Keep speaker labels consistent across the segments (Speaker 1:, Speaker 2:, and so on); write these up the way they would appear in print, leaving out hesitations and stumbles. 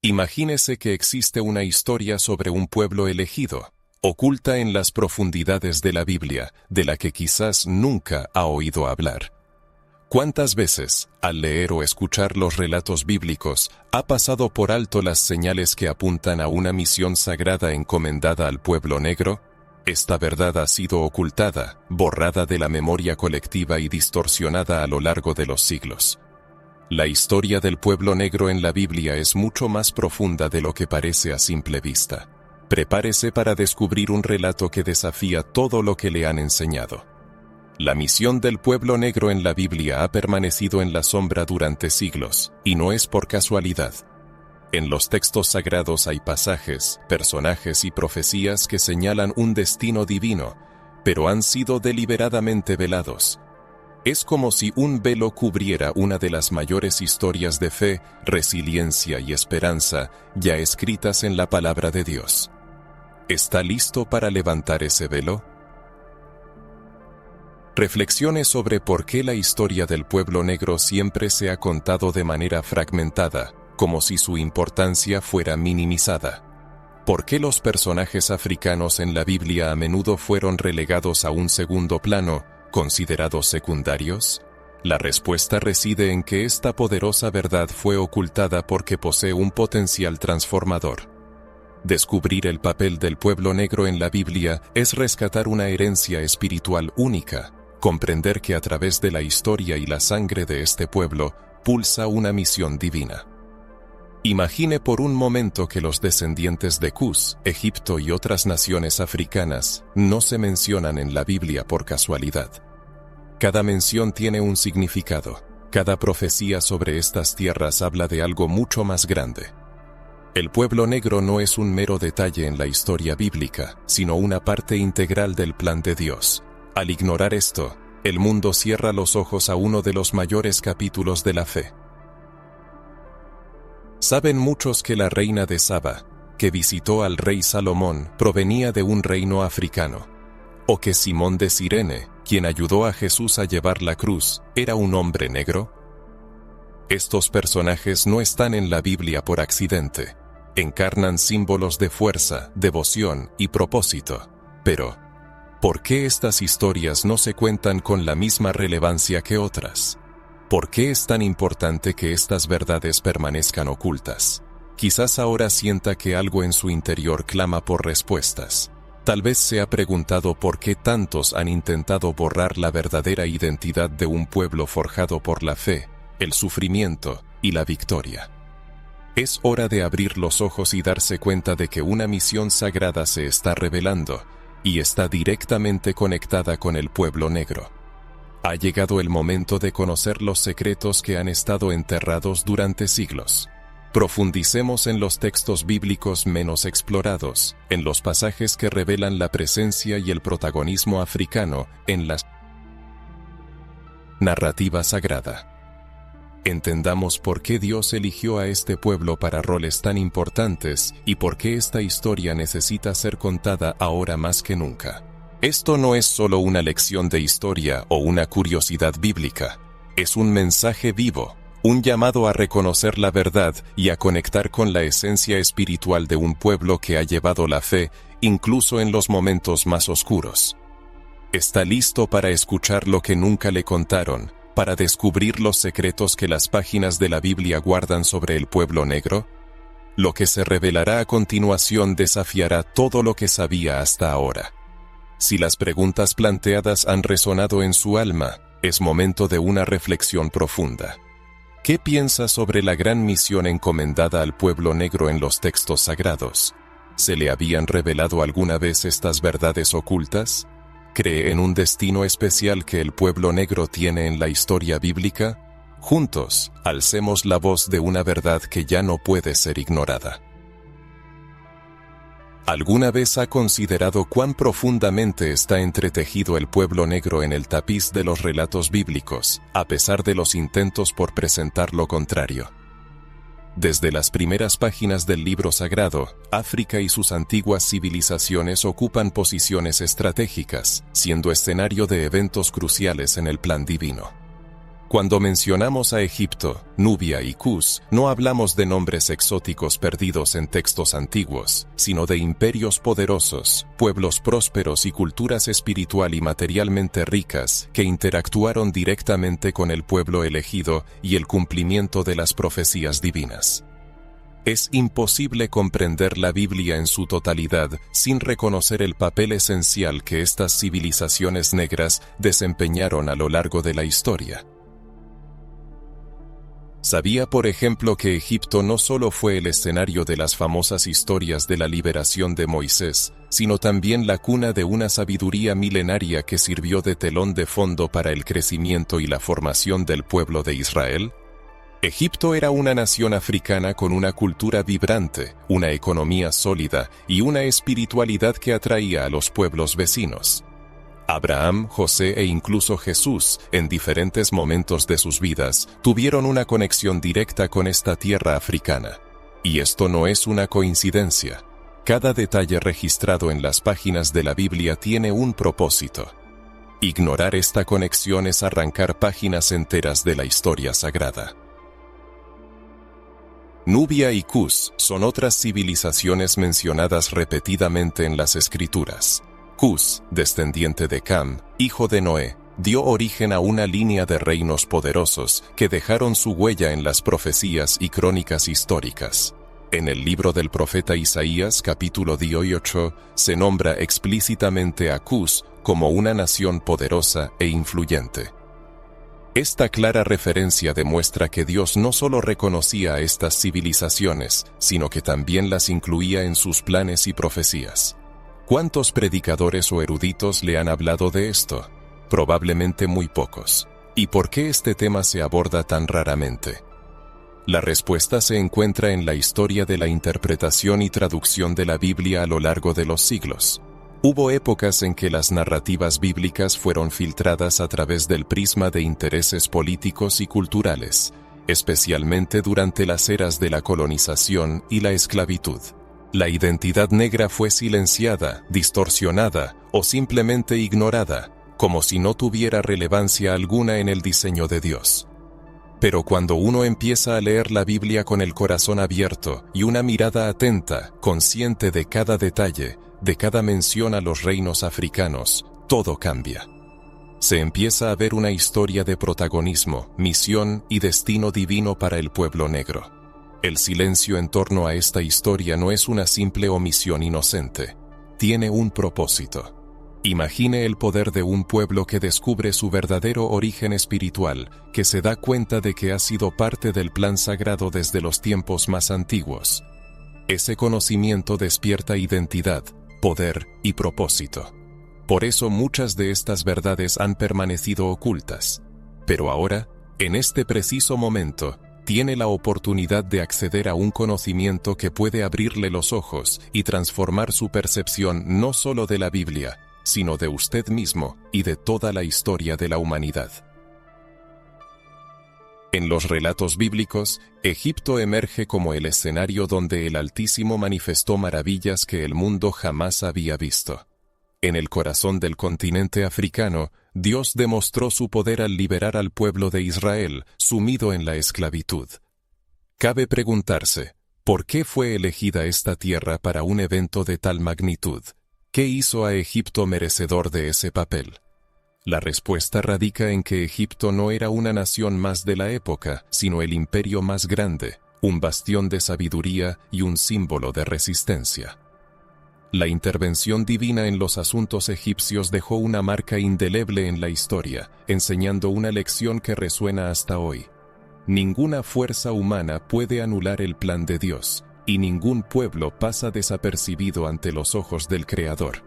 Speaker 1: Imagínese que existe una historia sobre un pueblo elegido, oculta en las profundidades de la Biblia, de la que quizás nunca ha oído hablar. ¿Cuántas veces, al leer o escuchar los relatos bíblicos, ha pasado por alto las señales que apuntan a una misión sagrada encomendada al pueblo negro? Esta verdad ha sido ocultada, borrada de la memoria colectiva y distorsionada a lo largo de los siglos. La historia del pueblo negro en la Biblia es mucho más profunda de lo que parece a simple vista. Prepárese para descubrir un relato que desafía todo lo que le han enseñado. La misión del pueblo negro en la Biblia ha permanecido en la sombra durante siglos, y no es por casualidad. En los textos sagrados hay pasajes, personajes y profecías que señalan un destino divino, pero han sido deliberadamente velados. Es como si un velo cubriera una de las mayores historias de fe, resiliencia y esperanza ya escritas en la palabra de Dios. ¿Está listo para levantar ese velo? Reflexione sobre por qué la historia del pueblo negro siempre se ha contado de manera fragmentada, como si su importancia fuera minimizada. ¿Por qué los personajes africanos en la Biblia a menudo fueron relegados a un segundo plano, considerados secundarios? La respuesta reside en que esta poderosa verdad fue ocultada porque posee un potencial transformador. Descubrir el papel del pueblo negro en la Biblia es rescatar una herencia espiritual única, comprender que a través de la historia y la sangre de este pueblo pulsa una misión divina. Imagine por un momento que los descendientes de Cus, Egipto y otras naciones africanas no se mencionan en la Biblia por casualidad. Cada mención tiene un significado. Cada profecía sobre estas tierras habla de algo mucho más grande. El pueblo negro no es un mero detalle en la historia bíblica, sino una parte integral del plan de Dios. Al ignorar esto, el mundo cierra los ojos a uno de los mayores capítulos de la fe. Saben muchos que la reina de Saba, que visitó al rey Salomón, provenía de un reino africano, o que Simón de Cirene, quien ayudó a Jesús a llevar la cruz, era un hombre negro. Estos personajes no están en la Biblia por accidente. Encarnan símbolos de fuerza, devoción y propósito. Pero, ¿por qué estas historias no se cuentan con la misma relevancia que otras? ¿Por qué es tan importante que estas verdades permanezcan ocultas? Quizás ahora sienta que algo en su interior clama por respuestas. Tal vez se ha preguntado por qué tantos han intentado borrar la verdadera identidad de un pueblo forjado por la fe, el sufrimiento y la victoria. Es hora de abrir los ojos y darse cuenta de que una misión sagrada se está revelando y está directamente conectada con el pueblo negro. Ha llegado el momento de conocer los secretos que han estado enterrados durante siglos. Profundicemos en los textos bíblicos menos explorados, en los pasajes que revelan la presencia y el protagonismo africano en la narrativa sagrada. Entendamos por qué Dios eligió a este pueblo para roles tan importantes y por qué esta historia necesita ser contada ahora más que nunca. Esto no es solo una lección de historia o una curiosidad bíblica, es un mensaje vivo, un llamado a reconocer la verdad y a conectar con la esencia espiritual de un pueblo que ha llevado la fe incluso en los momentos más oscuros. ¿Está listo para escuchar lo que nunca le contaron? ¿Para descubrir los secretos que las páginas de la Biblia guardan sobre el pueblo negro? Lo que se revelará a continuación desafiará todo lo que sabía hasta ahora. Si las preguntas planteadas han resonado en su alma, es momento de una reflexión profunda. ¿Qué piensa sobre la gran misión encomendada al pueblo negro en los textos sagrados? ¿Se le habían revelado alguna vez estas verdades ocultas? ¿Cree en un destino especial que el pueblo negro tiene en la historia bíblica? Juntos, alcemos la voz de una verdad que ya no puede ser ignorada. ¿Alguna vez ha considerado cuán profundamente está entretejido el pueblo negro en el tapiz de los relatos bíblicos, a pesar de los intentos por presentar lo contrario? Desde las primeras páginas del libro sagrado, África y sus antiguas civilizaciones ocupan posiciones estratégicas, siendo escenario de eventos cruciales en el plan divino. Cuando mencionamos a Egipto, Nubia y Cus, no hablamos de nombres exóticos perdidos en textos antiguos, sino de imperios poderosos, pueblos prósperos y culturas espiritual y materialmente ricas que interactuaron directamente con el pueblo elegido y el cumplimiento de las profecías divinas. Es imposible comprender la Biblia en su totalidad sin reconocer el papel esencial que estas civilizaciones negras desempeñaron a lo largo de la historia. ¿Sabía, por ejemplo, que Egipto no solo fue el escenario de las famosas historias de la liberación de Moisés, sino también la cuna de una sabiduría milenaria que sirvió de telón de fondo para el crecimiento y la formación del pueblo de Israel? Egipto era una nación africana con una cultura vibrante, una economía sólida y una espiritualidad que atraía a los pueblos vecinos. Abraham, José e incluso Jesús, en diferentes momentos de sus vidas, tuvieron una conexión directa con esta tierra africana. Y esto no es una coincidencia. Cada detalle registrado en las páginas de la Biblia tiene un propósito. Ignorar esta conexión es arrancar páginas enteras de la historia sagrada. Nubia y Cus son otras civilizaciones mencionadas repetidamente en las Escrituras. Cus, descendiente de Cam, hijo de Noé, dio origen a una línea de reinos poderosos que dejaron su huella en las profecías y crónicas históricas. En el libro del profeta Isaías, capítulo 18, se nombra explícitamente a Cus como una nación poderosa e influyente. Esta clara referencia demuestra que Dios no solo reconocía a estas civilizaciones, sino que también las incluía en sus planes y profecías. ¿Cuántos predicadores o eruditos le han hablado de esto? Probablemente muy pocos. ¿Y por qué este tema se aborda tan raramente? La respuesta se encuentra en la historia de la interpretación y traducción de la Biblia a lo largo de los siglos. Hubo épocas en que las narrativas bíblicas fueron filtradas a través del prisma de intereses políticos y culturales, especialmente durante las eras de la colonización y la esclavitud. La identidad negra fue silenciada, distorsionada o simplemente ignorada, como si no tuviera relevancia alguna en el diseño de Dios. Pero cuando uno empieza a leer la Biblia con el corazón abierto y una mirada atenta, consciente de cada detalle, de cada mención a los reinos africanos, todo cambia. Se empieza a ver una historia de protagonismo, misión y destino divino para el pueblo negro. El silencio en torno a esta historia no es una simple omisión inocente. Tiene un propósito. Imagine el poder de un pueblo que descubre su verdadero origen espiritual, que se da cuenta de que ha sido parte del plan sagrado desde los tiempos más antiguos. Ese conocimiento despierta identidad, poder y propósito. Por eso muchas de estas verdades han permanecido ocultas. Pero ahora, en este preciso momento, tiene la oportunidad de acceder a un conocimiento que puede abrirle los ojos y transformar su percepción no solo de la Biblia, sino de usted mismo y de toda la historia de la humanidad. En los relatos bíblicos, Egipto emerge como el escenario donde el Altísimo manifestó maravillas que el mundo jamás había visto. En el corazón del continente africano, Dios demostró su poder al liberar al pueblo de Israel, sumido en la esclavitud. Cabe preguntarse, ¿por qué fue elegida esta tierra para un evento de tal magnitud? ¿Qué hizo a Egipto merecedor de ese papel? La respuesta radica en que Egipto no era una nación más de la época, sino el imperio más grande, un bastión de sabiduría y un símbolo de resistencia. La intervención divina en los asuntos egipcios dejó una marca indeleble en la historia, enseñando una lección que resuena hasta hoy. Ninguna fuerza humana puede anular el plan de Dios, y ningún pueblo pasa desapercibido ante los ojos del Creador.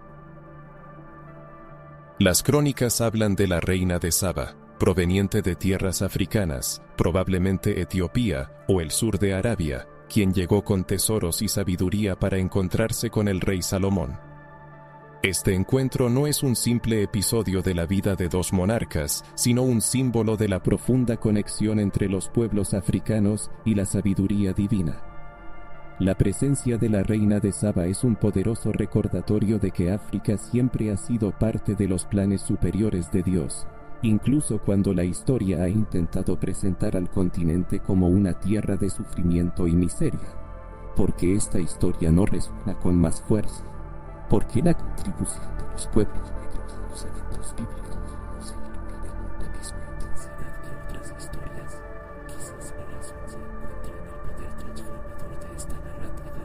Speaker 1: Las crónicas hablan de la reina de Saba, proveniente de tierras africanas, probablemente Etiopía o el sur de Arabia, quien llegó con tesoros y sabiduría para encontrarse con el rey Salomón. Este encuentro no es un simple episodio de la vida de dos monarcas, sino un símbolo de la profunda conexión entre los pueblos africanos y la sabiduría divina. La presencia de la reina de Saba es un poderoso recordatorio de que África siempre ha sido parte de los planes superiores de Dios,
Speaker 2: incluso cuando la historia ha intentado presentar al continente como una tierra de sufrimiento y miseria, porque esta historia no resuena con más fuerza, porque la contribución de los pueblos negros a los eventos bíblicos no se ilumina con la misma intensidad que otras historias. Quizás la razón se encuentra en el poder transformador de esta narrativa.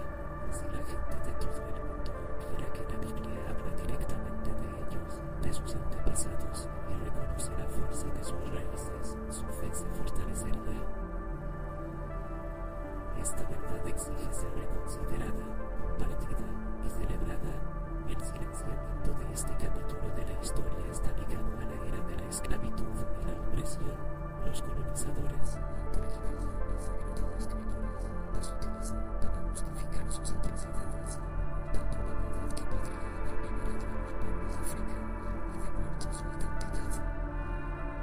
Speaker 2: Si la gente de todo el mundo viera que la Biblia habla directamente de ellos, de sus antepasados, y reconoce la fuerza de sus raíces, su fe se fortalecería. Esta verdad exige ser reconsiderada, compartida y celebrada. El silenciamiento de este capítulo de la historia está ligado a la era de la esclavitud y la opresión. Los colonizadores las utilizaron para justificar sus atrocidades, tanto la verdad que podría haber liberado a los pueblos de África y devuelto su identidad.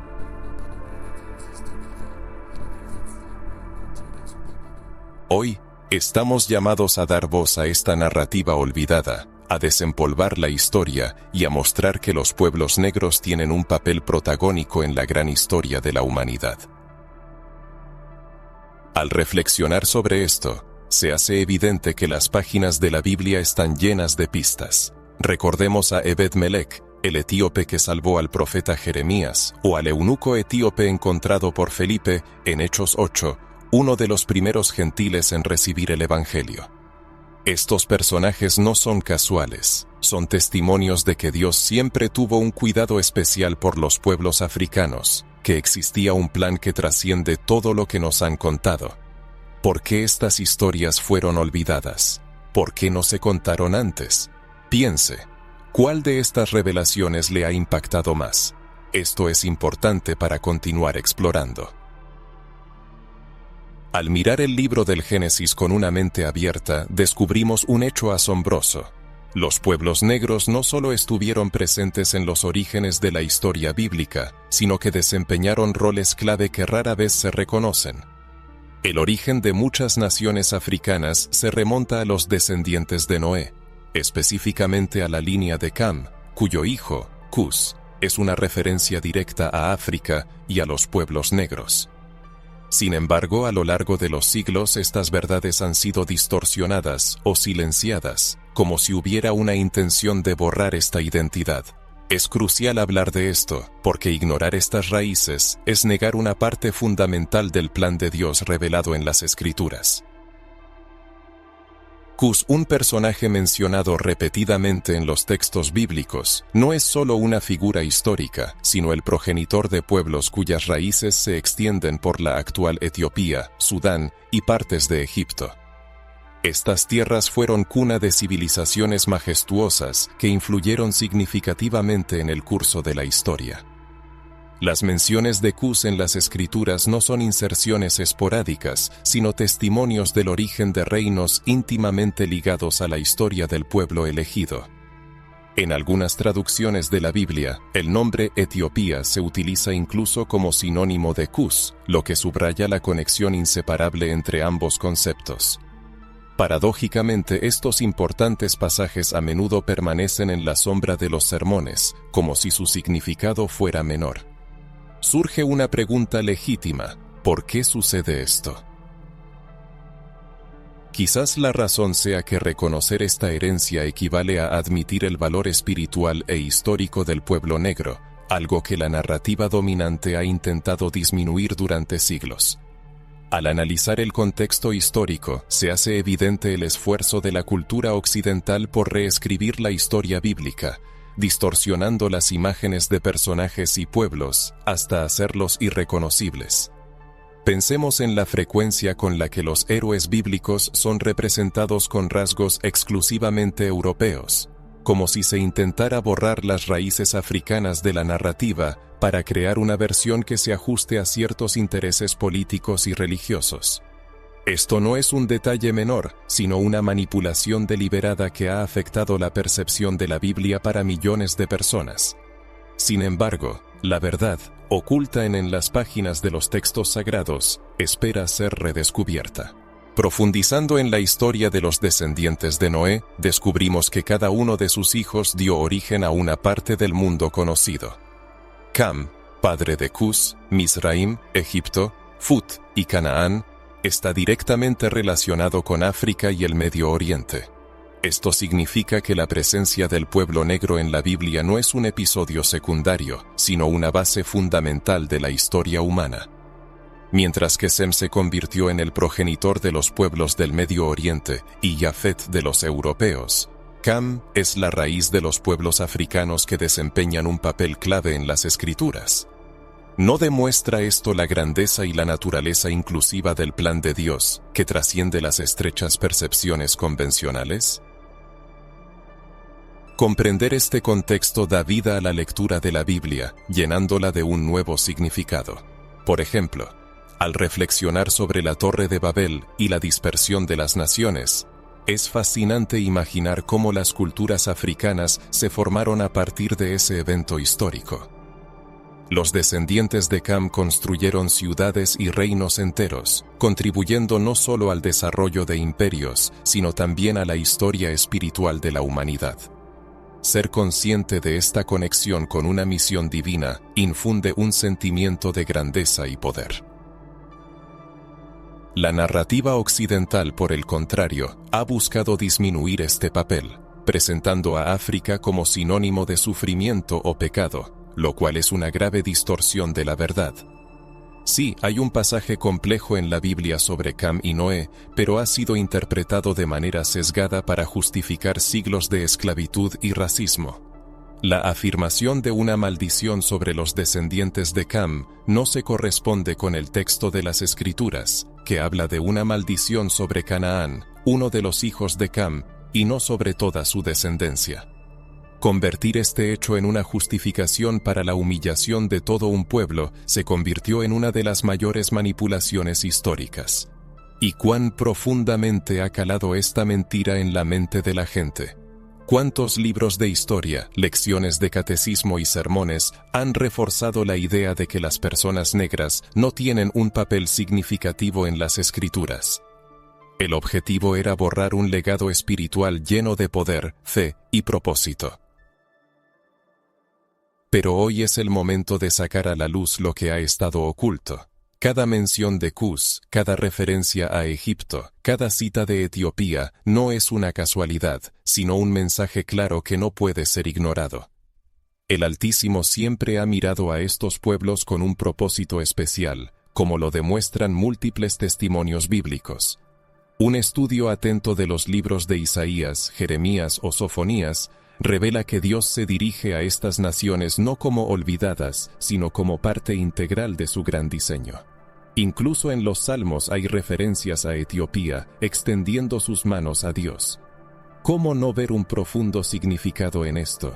Speaker 2: Pero la palabra de Dios está viva y la verdad siempre encontrará su camino.
Speaker 1: Hoy, estamos llamados a dar voz a esta narrativa olvidada, a desempolvar la historia y a mostrar que los pueblos negros tienen un papel protagónico en la gran historia de la humanidad. Al reflexionar sobre esto, se hace evidente que las páginas de la Biblia están llenas de pistas. Recordemos a Ebed-Melech, el etíope que salvó al profeta Jeremías, o al eunuco etíope encontrado por Felipe en Hechos 8, uno de los primeros gentiles en recibir el Evangelio. Estos personajes no son casuales, son testimonios de que Dios siempre tuvo un cuidado especial por los pueblos africanos, que existía un plan que trasciende todo lo que nos han contado. ¿Por qué estas historias fueron olvidadas? ¿Por qué no se contaron antes? Piense, ¿cuál de estas revelaciones le ha impactado más? Esto es importante para continuar explorando. Al mirar el libro del Génesis con una mente abierta, descubrimos un hecho asombroso. Los pueblos negros no solo estuvieron presentes en los orígenes de la historia bíblica, sino que desempeñaron roles clave que rara vez se reconocen. El origen de muchas naciones africanas se remonta a los descendientes de Noé, específicamente a la línea de Cam, cuyo hijo, Cus, es una referencia directa a África y a los pueblos negros. Sin embargo, a lo largo de los siglos estas verdades han sido distorsionadas o silenciadas, como si hubiera una intención de borrar esta identidad. Es crucial hablar de esto, porque ignorar estas raíces es negar una parte fundamental del plan de Dios revelado en las Escrituras. Cus, un personaje mencionado repetidamente en los textos bíblicos, no es solo una figura histórica, sino el progenitor de pueblos cuyas raíces se extienden por la actual Etiopía, Sudán y partes de Egipto. Estas tierras fueron cuna de civilizaciones majestuosas que influyeron significativamente en el curso de la historia. Las menciones de Cus en las Escrituras no son inserciones esporádicas, sino testimonios del origen de reinos íntimamente ligados a la historia del pueblo elegido. En algunas traducciones de la Biblia, el nombre Etiopía se utiliza incluso como sinónimo de Cus, lo que subraya la conexión inseparable entre ambos conceptos. Paradójicamente, estos importantes pasajes a menudo permanecen en la sombra de los sermones, como si su significado fuera menor. Surge una pregunta legítima: ¿por qué sucede esto? Quizás la razón sea que reconocer esta herencia equivale a admitir el valor espiritual e histórico del pueblo negro, algo que la narrativa dominante ha intentado disminuir durante siglos. Al analizar el contexto histórico, se hace evidente el esfuerzo de la cultura occidental por reescribir la historia bíblica, distorsionando las imágenes de personajes y pueblos hasta hacerlos irreconocibles. Pensemos en la frecuencia con la que los héroes bíblicos son representados con rasgos exclusivamente europeos, como si se intentara borrar las raíces africanas de la narrativa para crear una versión que se ajuste a ciertos intereses políticos y religiosos. Esto no es un detalle menor, sino una manipulación deliberada que ha afectado la percepción de la Biblia para millones de personas. Sin embargo, la verdad, oculta en las páginas de los textos sagrados, espera ser redescubierta. Profundizando en la historia de los descendientes de Noé, descubrimos que cada uno de sus hijos dio origen a una parte del mundo conocido. Cam, padre de Cus, Mizraim, Egipto, Fut y Canaán, está directamente relacionado con África y el Medio Oriente. Esto significa que la presencia del pueblo negro en la Biblia no es un episodio secundario, sino una base fundamental de la historia humana. Mientras que Sem se convirtió en el progenitor de los pueblos del Medio Oriente y Jafet de los europeos, Cam es la raíz de los pueblos africanos que desempeñan un papel clave en las Escrituras. ¿No demuestra esto la grandeza y la naturaleza inclusiva del plan de Dios, que trasciende las estrechas percepciones convencionales? Comprender este contexto da vida a la lectura de la Biblia, llenándola de un nuevo significado. Por ejemplo, al reflexionar sobre la Torre de Babel y la dispersión de las naciones, es fascinante imaginar cómo las culturas africanas se formaron a partir de ese evento histórico. Los descendientes de Cam construyeron ciudades y reinos enteros, contribuyendo no solo al desarrollo de imperios, sino también a la historia espiritual de la humanidad. Ser consciente de esta conexión con una misión divina infunde un sentimiento de grandeza y poder. La narrativa occidental, por el contrario, ha buscado disminuir este papel, presentando a África como sinónimo de sufrimiento o pecado, lo cual es una grave distorsión de la verdad. Sí, hay un pasaje complejo en la Biblia sobre Cam y Noé, pero ha sido interpretado de manera sesgada para justificar siglos de esclavitud y racismo. La afirmación de una maldición sobre los descendientes de Cam no se corresponde con el texto de las Escrituras, que habla de una maldición sobre Canaán, uno de los hijos de Cam, y no sobre toda su descendencia. Convertir este hecho en una justificación para la humillación de todo un pueblo se convirtió en una de las mayores manipulaciones históricas. ¿Y cuán profundamente ha calado esta mentira en la mente de la gente? ¿Cuántos libros de historia, lecciones de catecismo y sermones han reforzado la idea de que las personas negras no tienen un papel significativo en las Escrituras? El objetivo era borrar un legado espiritual lleno de poder, fe y propósito. Pero hoy es el momento de sacar a la luz lo que ha estado oculto. Cada mención de Cus, cada referencia a Egipto, cada cita de Etiopía no es una casualidad, sino un mensaje claro que no puede ser ignorado. El Altísimo siempre ha mirado a estos pueblos con un propósito especial, como lo demuestran múltiples testimonios bíblicos. Un estudio atento de los libros de Isaías, Jeremías o Sofonías revela que Dios se dirige a estas naciones no como olvidadas, sino como parte integral de su gran diseño. Incluso en los Salmos hay referencias a Etiopía, extendiendo sus manos a Dios. ¿Cómo no ver un profundo significado en esto?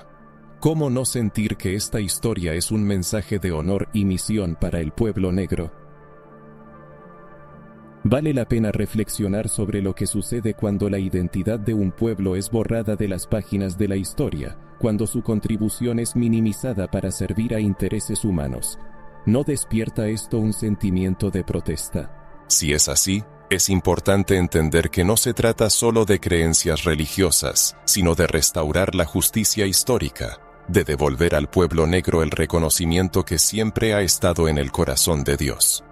Speaker 1: ¿Cómo no sentir que esta historia es un mensaje de honor y misión para el pueblo negro? Vale la pena reflexionar sobre lo que sucede cuando la identidad de un pueblo es borrada de las páginas de la historia, cuando su contribución es minimizada para servir a intereses humanos. ¿No despierta esto un sentimiento de protesta? Si es así, es importante entender que no se trata solo de creencias religiosas, sino de restaurar la justicia histórica, de devolver al pueblo negro el reconocimiento que siempre ha estado en el corazón de Dios.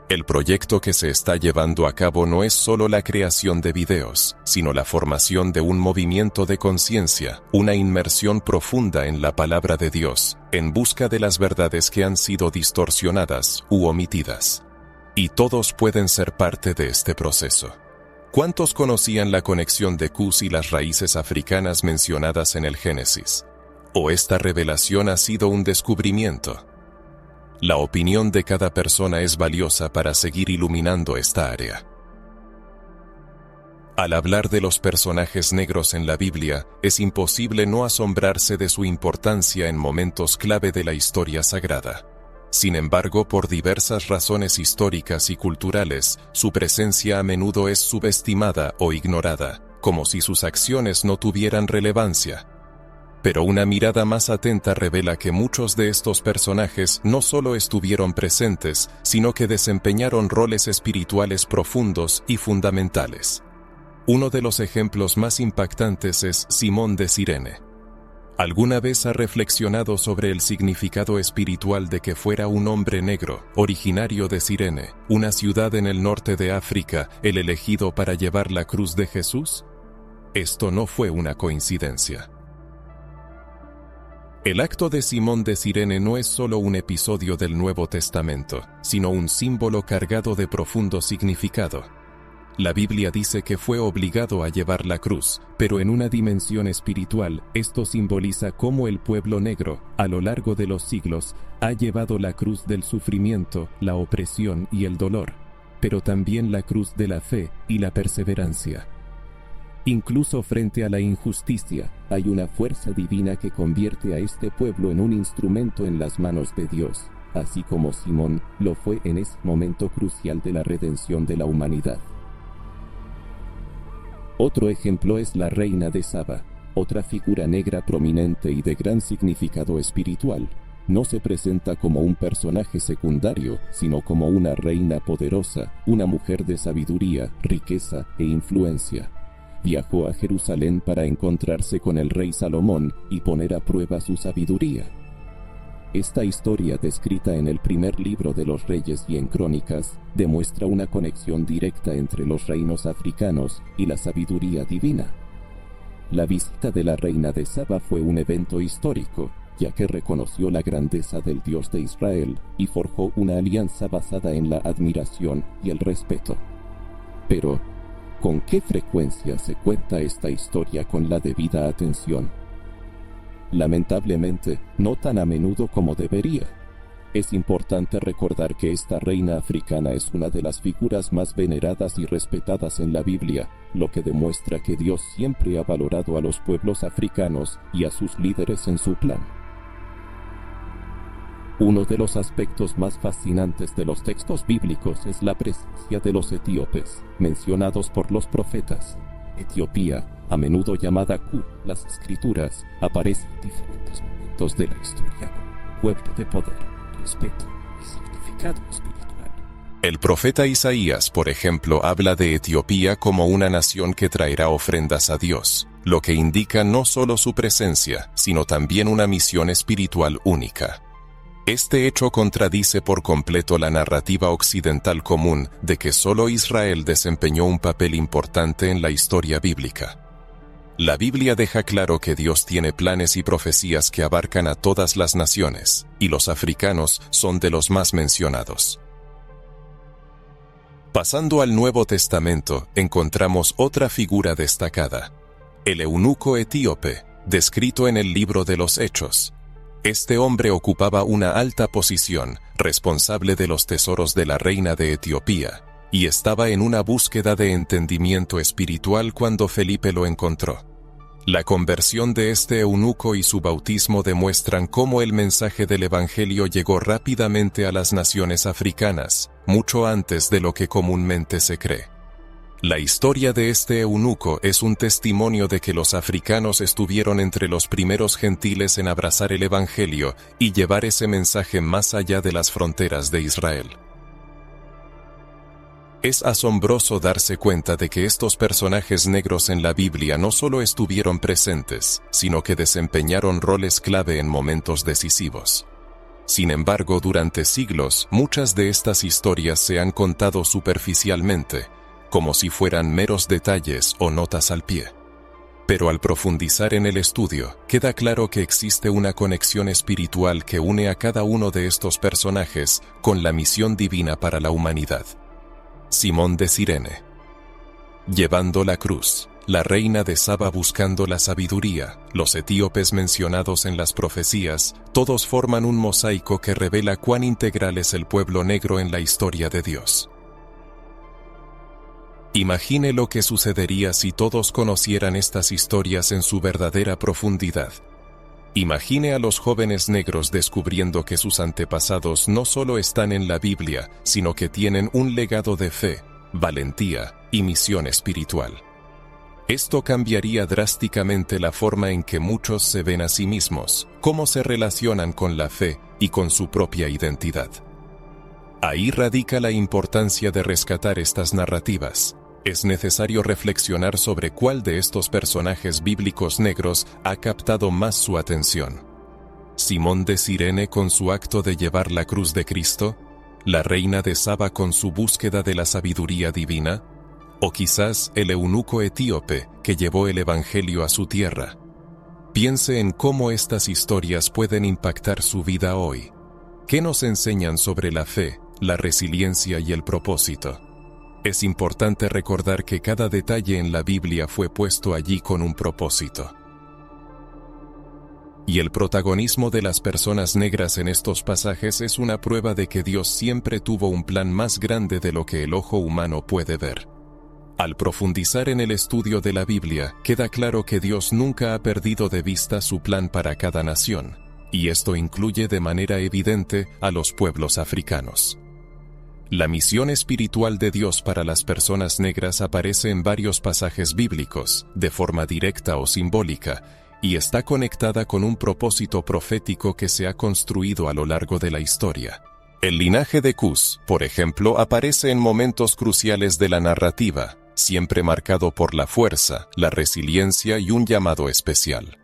Speaker 1: El proyecto que se está llevando a cabo no es solo la creación de videos, sino la formación de un movimiento de conciencia, una inmersión profunda en la palabra de Dios, en busca de las verdades que han sido distorsionadas u omitidas. Y todos pueden ser parte de este proceso. ¿Cuántos conocían la conexión de Cus y las raíces africanas mencionadas en el Génesis? ¿O esta revelación ha sido un descubrimiento? La opinión de cada persona es valiosa para seguir iluminando esta área. Al hablar de los personajes negros en la Biblia, es imposible no asombrarse de su importancia en momentos clave de la historia sagrada. Sin embargo, por diversas razones históricas y culturales, su presencia a menudo es subestimada o ignorada, como si sus acciones no tuvieran relevancia. Pero una mirada más atenta revela que muchos de estos personajes no solo estuvieron presentes, sino que desempeñaron roles espirituales profundos y fundamentales. Uno de los ejemplos más impactantes es Simón de Cirene. ¿Alguna vez ha reflexionado sobre el significado espiritual de que fuera un hombre negro, originario de Cirene, una ciudad en el norte de África, el elegido para llevar la cruz de Jesús? Esto no fue una coincidencia. El acto de Simón de Cirene no es solo un episodio del Nuevo Testamento, sino un símbolo cargado de profundo significado. La Biblia dice que fue obligado a llevar la cruz, pero en una dimensión espiritual, esto simboliza cómo el pueblo negro, a lo largo de los siglos, ha llevado la cruz del sufrimiento, la opresión y el dolor, pero también la cruz de la fe y la perseverancia. Incluso frente a la injusticia, hay una fuerza divina que convierte a este pueblo en un instrumento en las manos de Dios, así como Simón lo fue en ese momento crucial de la redención de la humanidad. Otro ejemplo es la reina de Saba, otra figura negra prominente y de gran significado espiritual. No se presenta como un personaje secundario, sino como una reina poderosa, una mujer de sabiduría, riqueza e influencia. Viajó a Jerusalén para encontrarse con el rey Salomón y poner a prueba su sabiduría. Esta historia, descrita en el primer libro de los Reyes y en Crónicas, demuestra una conexión directa entre los reinos africanos y la sabiduría divina. La visita de la reina de Saba fue un evento histórico, ya que reconoció la grandeza del Dios de Israel y forjó una alianza basada en la admiración y el respeto. Pero, ¿con qué frecuencia se cuenta esta historia con la debida atención? Lamentablemente, no tan a menudo como debería. Es importante recordar que esta reina africana es una de las figuras más veneradas y respetadas en la Biblia, lo que demuestra que Dios siempre ha valorado a los pueblos africanos y a sus líderes en su plan. Uno de los aspectos más fascinantes de los textos bíblicos es la presencia de los etíopes, mencionados por los profetas. Etiopía, a menudo llamada Q, las escrituras, aparece en diferentes momentos de la historia como un pueblo de poder, respeto y significado espiritual. El profeta Isaías, por ejemplo, habla de Etiopía como una nación que traerá ofrendas a Dios, lo que indica no solo su presencia, sino también una misión espiritual única. Este hecho contradice por completo la narrativa occidental común de que solo Israel desempeñó un papel importante en la historia bíblica. La Biblia deja claro que Dios tiene planes y profecías que abarcan a todas las naciones, y los africanos son de los más mencionados. Pasando al Nuevo Testamento, encontramos otra figura destacada, el eunuco etíope, descrito en el libro de los Hechos. Este hombre ocupaba una alta posición, responsable de los tesoros de la reina de Etiopía, y estaba en una búsqueda de entendimiento espiritual cuando Felipe lo encontró. La conversión de este eunuco y su bautismo demuestran cómo el mensaje del Evangelio llegó rápidamente a las naciones africanas, mucho antes de lo que comúnmente se cree. La historia de este eunuco es un testimonio de que los africanos estuvieron entre los primeros gentiles en abrazar el Evangelio y llevar ese mensaje más allá de las fronteras de Israel. Es asombroso darse cuenta de que estos personajes negros en la Biblia no solo estuvieron presentes, sino que desempeñaron roles clave en momentos decisivos. Sin embargo, durante siglos, muchas de estas historias se han contado superficialmente, como si fueran meros detalles o notas al pie. Pero al profundizar en el estudio, queda claro que existe una conexión espiritual que une a cada uno de estos personajes con la misión divina para la humanidad. Simón de Cirene, llevando la cruz, la reina de Saba buscando la sabiduría, los etíopes mencionados en las profecías, todos forman un mosaico que revela cuán integral es el pueblo negro en la historia de Dios. Imagine lo que sucedería si todos conocieran estas historias en su verdadera profundidad. Imagine a los jóvenes negros descubriendo que sus antepasados no solo están en la Biblia, sino que tienen un legado de fe, valentía y misión espiritual. Esto cambiaría drásticamente la forma en que muchos se ven a sí mismos, cómo se relacionan con la fe y con su propia identidad. Ahí radica la importancia de rescatar estas narrativas. Es necesario reflexionar sobre cuál de estos personajes bíblicos negros ha captado más su atención. Simón de Cirene con su acto de llevar la cruz de Cristo, la reina de Saba con su búsqueda de la sabiduría divina, o quizás el eunuco etíope que llevó el evangelio a su tierra. Piense en cómo estas historias pueden impactar su vida hoy. ¿Qué nos enseñan sobre la fe, la resiliencia y el propósito? Es importante recordar que cada detalle en la Biblia fue puesto allí con un propósito. Y el protagonismo de las personas negras en estos pasajes es una prueba de que Dios siempre tuvo un plan más grande de lo que el ojo humano puede ver. Al profundizar en el estudio de la Biblia, queda claro que Dios nunca ha perdido de vista su plan para cada nación, y esto incluye de manera evidente a los pueblos africanos. La misión espiritual de Dios para las personas negras aparece en varios pasajes bíblicos, de forma directa o simbólica, y está conectada con un propósito profético que se ha construido a lo largo de la historia. El linaje de Cus, por ejemplo, aparece en momentos cruciales de la narrativa, siempre marcado por la fuerza, la resiliencia y un llamado especial.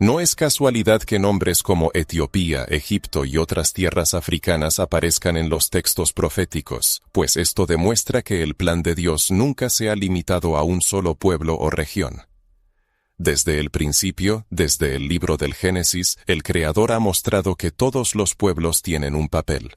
Speaker 1: No es casualidad que nombres como Etiopía, Egipto y otras tierras africanas aparezcan en los textos proféticos, pues esto demuestra que el plan de Dios nunca se ha limitado a un solo pueblo o región. Desde el principio, desde el libro del Génesis, el Creador ha mostrado que todos los pueblos tienen un papel.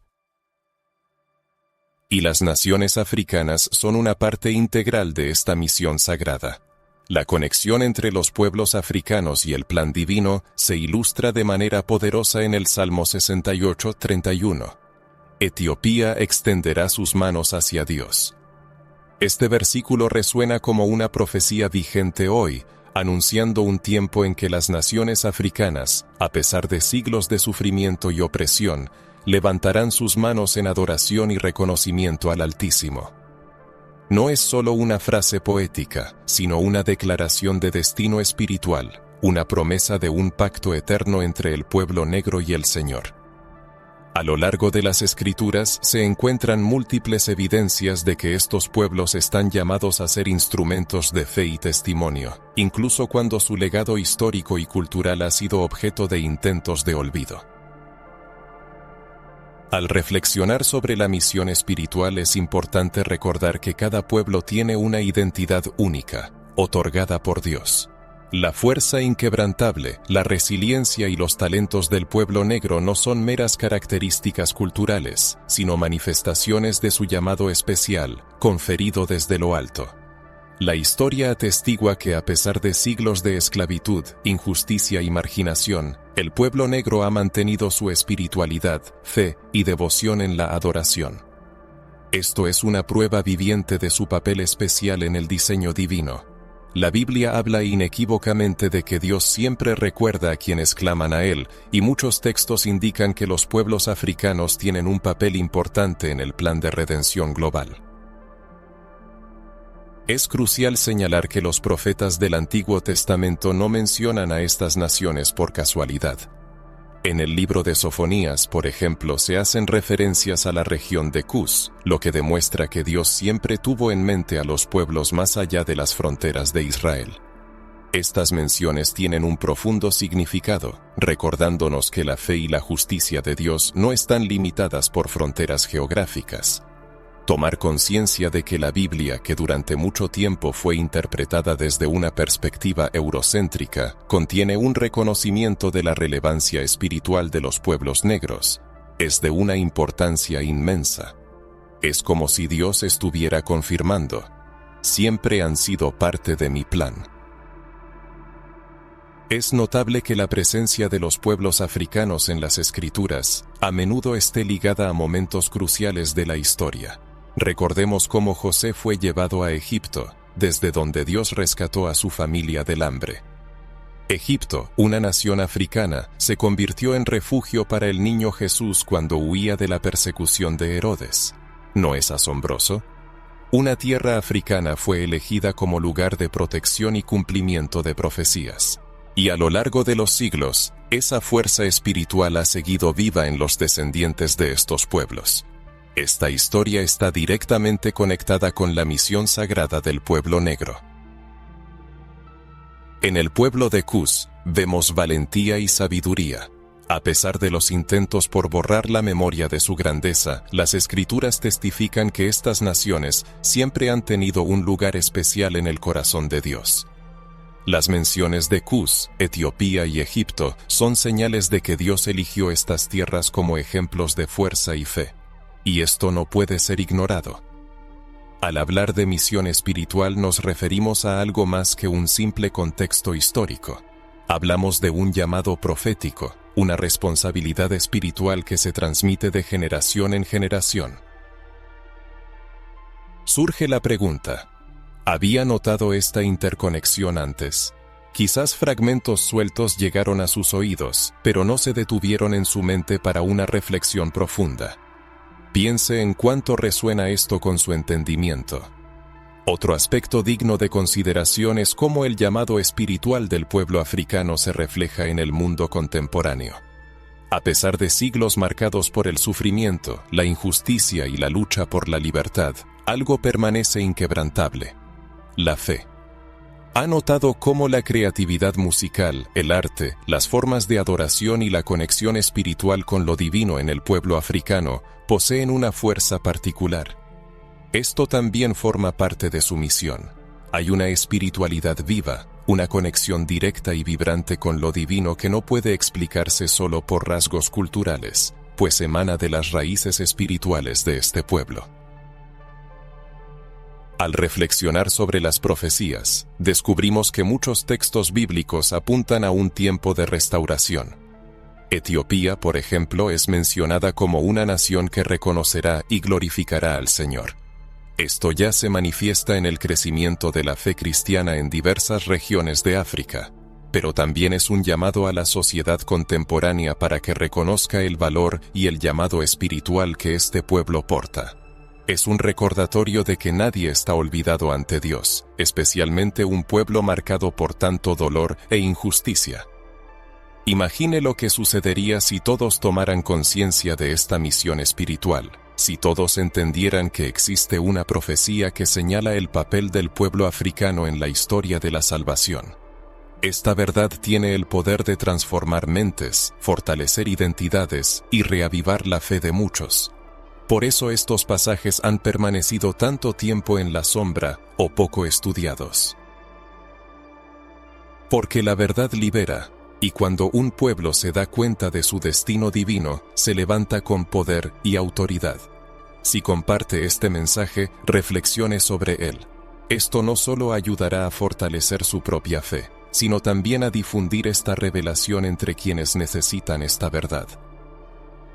Speaker 1: Y las naciones africanas son una parte integral de esta misión sagrada. La conexión entre los pueblos africanos y el plan divino se ilustra de manera poderosa en el Salmo 68:31. Etiopía extenderá sus manos hacia Dios. Este versículo resuena como una profecía vigente hoy, anunciando un tiempo en que las naciones africanas, a pesar de siglos de sufrimiento y opresión, levantarán sus manos en adoración y reconocimiento al Altísimo. No es solo una frase poética, sino una declaración de destino espiritual, una promesa de un pacto eterno entre el pueblo negro y el Señor. A lo largo de las Escrituras se encuentran múltiples evidencias de que estos pueblos están llamados a ser instrumentos de fe y testimonio, incluso cuando su legado histórico y cultural ha sido objeto de intentos de olvido. Al reflexionar sobre la misión espiritual es importante recordar que cada pueblo tiene una identidad única, otorgada por Dios. La fuerza inquebrantable, la resiliencia y los talentos del pueblo negro no son meras características culturales, sino manifestaciones de su llamado especial, conferido desde lo alto. La historia atestigua que a pesar de siglos de esclavitud, injusticia y marginación, el pueblo negro ha mantenido su espiritualidad, fe y devoción en la adoración. Esto es una prueba viviente de su papel especial en el diseño divino. La Biblia habla inequívocamente de que Dios siempre recuerda a quienes claman a Él, y muchos textos indican que los pueblos africanos tienen un papel importante en el plan de redención global. Es crucial señalar que los profetas del Antiguo Testamento no mencionan a estas naciones por casualidad. En el libro de Sofonías, por ejemplo, se hacen referencias a la región de Cus, lo que demuestra que Dios siempre tuvo en mente a los pueblos más allá de las fronteras de Israel. Estas menciones tienen un profundo significado, recordándonos que la fe y la justicia de Dios no están limitadas por fronteras geográficas. Tomar conciencia de que la Biblia, que durante mucho tiempo fue interpretada desde una perspectiva eurocéntrica, contiene un reconocimiento de la relevancia espiritual de los pueblos negros, es de una importancia inmensa. Es como si Dios estuviera confirmando: siempre han sido parte de mi plan. Es notable que la presencia de los pueblos africanos en las Escrituras a menudo esté ligada a momentos cruciales de la historia. Recordemos cómo José fue llevado a Egipto, desde donde Dios rescató a su familia del hambre. Egipto, una nación africana, se convirtió en refugio para el niño Jesús cuando huía de la persecución de Herodes. ¿No es asombroso? Una tierra africana fue elegida como lugar de protección y cumplimiento de profecías. Y a lo largo de los siglos, esa fuerza espiritual ha seguido viva en los descendientes de estos pueblos. Esta historia está directamente conectada con la misión sagrada del pueblo negro. En el pueblo de Cus, vemos valentía y sabiduría. A pesar de los intentos por borrar la memoria de su grandeza, las escrituras testifican que estas naciones siempre han tenido un lugar especial en el corazón de Dios. Las menciones de Cus, Etiopía y Egipto son señales de que Dios eligió estas tierras como ejemplos de fuerza y fe. Y esto no puede ser ignorado. Al hablar de misión espiritual nos referimos a algo más que un simple contexto histórico. Hablamos de un llamado profético, una responsabilidad espiritual que se transmite de generación en generación. Surge la pregunta: ¿había notado esta interconexión antes? Quizás fragmentos sueltos llegaron a sus oídos, pero no se detuvieron en su mente para una reflexión profunda. Piense en cuánto resuena esto con su entendimiento. Otro aspecto digno de consideración es cómo el llamado espiritual del pueblo africano se refleja en el mundo contemporáneo. A pesar de siglos marcados por el sufrimiento, la injusticia y la lucha por la libertad, algo permanece inquebrantable: la fe. ¿Ha notado cómo la creatividad musical, el arte, las formas de adoración y la conexión espiritual con lo divino en el pueblo africano poseen una fuerza particular? Esto también forma parte de su misión. Hay una espiritualidad viva, una conexión directa y vibrante con lo divino que no puede explicarse solo por rasgos culturales, pues emana de las raíces espirituales de este pueblo. Al reflexionar sobre las profecías, descubrimos que muchos textos bíblicos apuntan a un tiempo de restauración. Etiopía, por ejemplo, es mencionada como una nación que reconocerá y glorificará al Señor. Esto ya se manifiesta en el crecimiento de la fe cristiana en diversas regiones de África, pero también es un llamado a la sociedad contemporánea para que reconozca el valor y el llamado espiritual que este pueblo porta. Es un recordatorio de que nadie está olvidado ante Dios, especialmente un pueblo marcado por tanto dolor e injusticia. Imagine lo que sucedería si todos tomaran conciencia de esta misión espiritual, si todos entendieran que existe una profecía que señala el papel del pueblo africano en la historia de la salvación. Esta verdad tiene el poder de transformar mentes, fortalecer identidades y reavivar la fe de muchos. Por eso estos pasajes han permanecido tanto tiempo en la sombra o poco estudiados. Porque la verdad libera, y cuando un pueblo se da cuenta de su destino divino, se levanta con poder y autoridad. Si comparte este mensaje, reflexione sobre él. Esto no solo ayudará a fortalecer su propia fe, sino también a difundir esta revelación entre quienes necesitan esta verdad.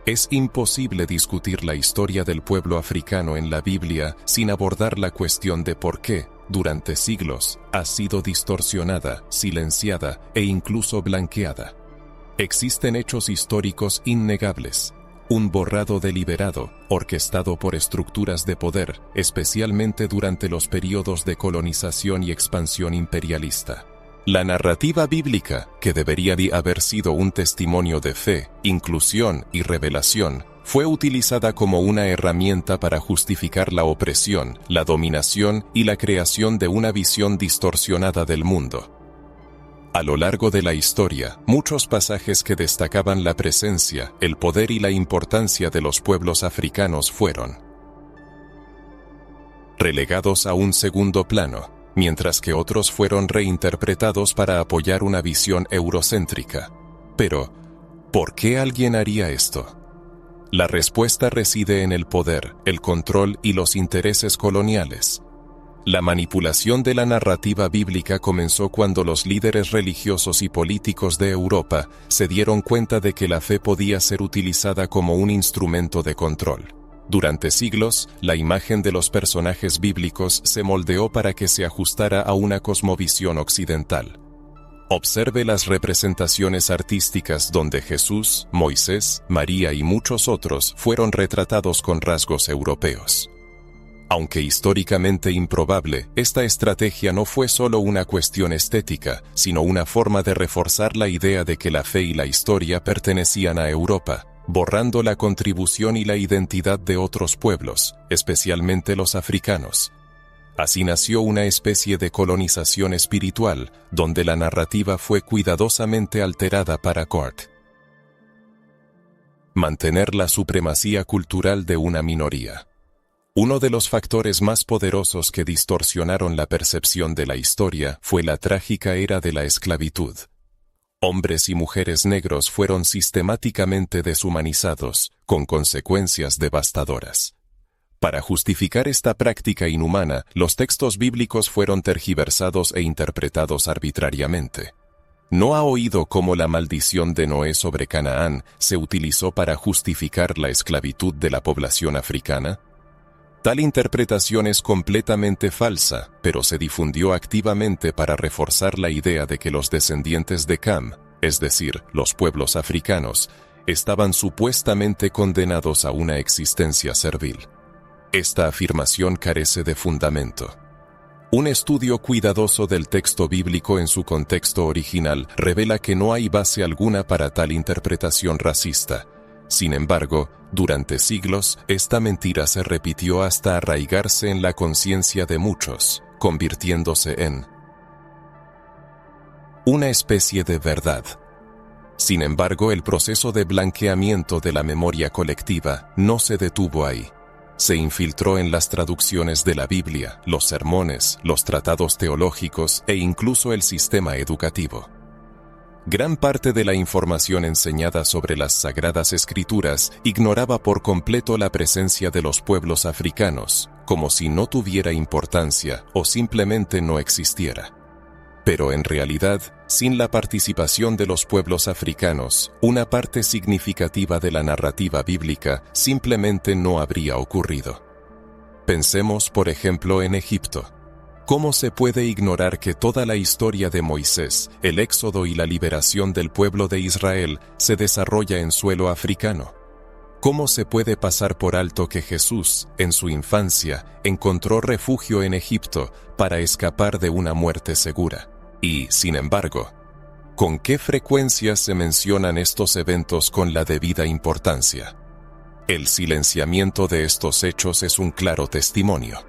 Speaker 1: Es imposible discutir la historia del pueblo africano en la Biblia sin abordar la cuestión de por qué, durante siglos, ha sido distorsionada, silenciada e incluso blanqueada. Existen hechos históricos innegables. Un borrado deliberado, orquestado por estructuras de poder, especialmente durante los períodos de colonización y expansión imperialista. La narrativa bíblica, que debería haber sido un testimonio de fe, inclusión y revelación, fue utilizada como una herramienta para justificar la opresión, la dominación y la creación de una visión distorsionada del mundo. A lo largo de la historia, muchos pasajes que destacaban la presencia, el poder y la importancia de los pueblos africanos fueron relegados a un segundo plano, mientras que otros fueron reinterpretados para apoyar una visión eurocéntrica. Pero, ¿por qué alguien haría esto? La respuesta reside en el poder, el control y los intereses coloniales. La manipulación de la narrativa bíblica comenzó cuando los líderes religiosos y políticos de Europa se dieron cuenta de que la fe podía ser utilizada como un instrumento de control. Durante siglos, la imagen de los personajes bíblicos se moldeó para que se ajustara a una cosmovisión occidental. Observe las representaciones artísticas donde Jesús, Moisés, María y muchos otros fueron retratados con rasgos europeos. Aunque históricamente improbable, esta estrategia no fue solo una cuestión estética, sino una forma de reforzar la idea de que la fe y la historia pertenecían a Europa. borrando la contribución y la identidad de otros pueblos, especialmente los africanos. Así nació una especie de colonización espiritual, donde la narrativa fue cuidadosamente alterada para Cort. Mantener la supremacía cultural de una minoría. Uno de los factores más poderosos que distorsionaron la percepción de la historia fue la trágica era de la esclavitud. Hombres y mujeres negros fueron sistemáticamente deshumanizados, con consecuencias devastadoras. Para justificar esta práctica inhumana, los textos bíblicos fueron tergiversados e interpretados arbitrariamente. ¿No ha oído cómo la maldición de Noé sobre Canaán se utilizó para justificar la esclavitud de la población africana? Tal interpretación es completamente falsa, pero se difundió activamente para reforzar la idea de que los descendientes de Cam, es decir, los pueblos africanos, estaban supuestamente condenados a una existencia servil. Esta afirmación carece de fundamento. Un estudio cuidadoso del texto bíblico en su contexto original revela que no hay base alguna para tal interpretación racista. Sin embargo, durante siglos, esta mentira se repitió hasta arraigarse en la conciencia de muchos, convirtiéndose en una especie de verdad. Sin embargo, el proceso de blanqueamiento de la memoria colectiva no se detuvo ahí. Se infiltró en las traducciones de la Biblia, los sermones, los tratados teológicos e incluso el sistema educativo. Gran parte de la información enseñada sobre las Sagradas Escrituras ignoraba por completo la presencia de los pueblos africanos, como si no tuviera importancia o simplemente no existiera. Pero en realidad, sin la participación de los pueblos africanos, una parte significativa de la narrativa bíblica simplemente no habría ocurrido. Pensemos, por ejemplo, en Egipto. ¿Cómo se puede ignorar que toda la historia de Moisés, el éxodo y la liberación del pueblo de Israel se desarrolla en suelo africano? ¿Cómo se puede pasar por alto que Jesús, en su infancia, encontró refugio en Egipto para escapar de una muerte segura? Y, sin embargo, ¿con qué frecuencia se mencionan estos eventos con la debida importancia? El silenciamiento de estos hechos es un claro testimonio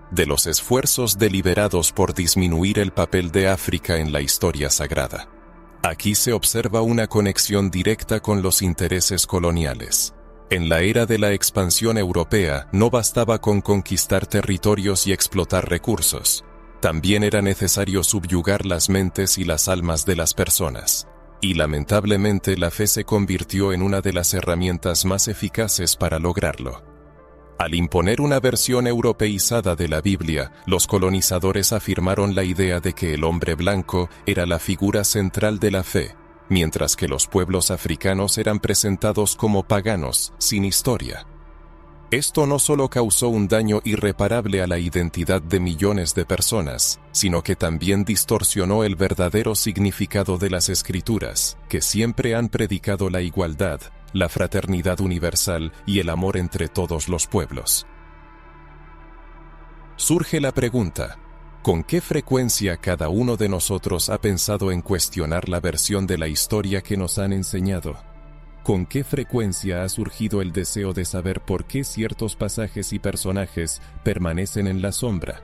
Speaker 1: de los esfuerzos deliberados por disminuir el papel de África en la historia sagrada. Aquí se observa una conexión directa con los intereses coloniales. En la era de la expansión europea no bastaba con conquistar territorios y explotar recursos. También era necesario subyugar las mentes y las almas de las personas. Y lamentablemente la fe se convirtió en una de las herramientas más eficaces para lograrlo. Al imponer una versión europeizada de la Biblia, los colonizadores afirmaron la idea de que el hombre blanco era la figura central de la fe, mientras que los pueblos africanos eran presentados como paganos, sin historia. Esto no solo causó un daño irreparable a la identidad de millones de personas, sino que también distorsionó el verdadero significado de las Escrituras, que siempre han predicado la igualdad, la fraternidad universal y el amor entre todos los pueblos. Surge la pregunta: ¿con qué frecuencia cada uno de nosotros ha pensado en cuestionar la versión de la historia que nos han enseñado? ¿Con qué frecuencia ha surgido el deseo de saber por qué ciertos pasajes y personajes permanecen en la sombra?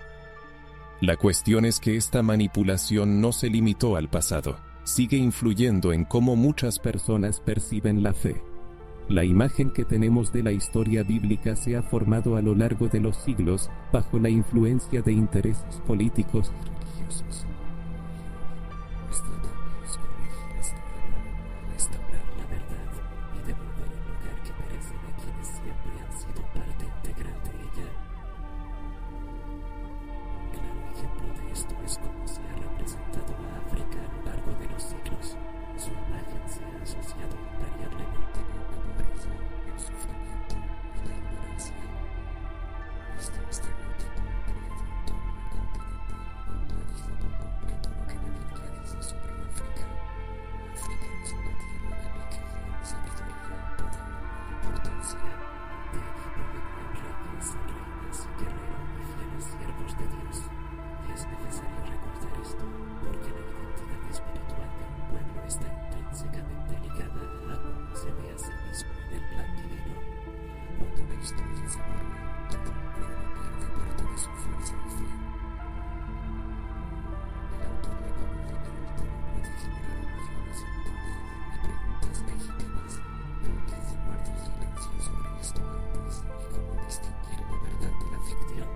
Speaker 1: La cuestión es que esta manipulación no se limitó al pasado, sigue influyendo en cómo muchas personas perciben la fe. La imagen que tenemos de la historia bíblica se ha formado a lo largo de los siglos bajo la influencia de intereses políticos y religiosos. Nuestra tarea es corregir esta error, restaurar la verdad y devolver el lugar que merece a quienes siempre han sido parte integral de ella. Un claro ejemplo de esto es cómo se ha representado a África a lo largo de los siglos. Su imagen se ha asociado invariablemente con la pobreza, el sufrimiento y la ignorancia. Este estereotipo ha creado en todo el continente un aguijado que todo lo que la Biblia dice sobre África. África es una tierra de riqueza, sabiduría, poder y importancia. De allí provenían reyes, reinas, guerreros y fieles siervos de Dios. Y es necesario recordar esto porque la identidad
Speaker 3: espiritual de un pueblo está intrínsecamente ligada a cómo se ve a sí mismo en el plan divino.
Speaker 2: Cuando la historia se borra, todo el pueblo pierde parte de su fuerza y fe. El autor reconoce que el todo puede generar emociones en todos y preguntas legítimas. ¿Por qué se guardó silencio sobre esto antes? ¿Y cómo distinguir la verdad de la ficción?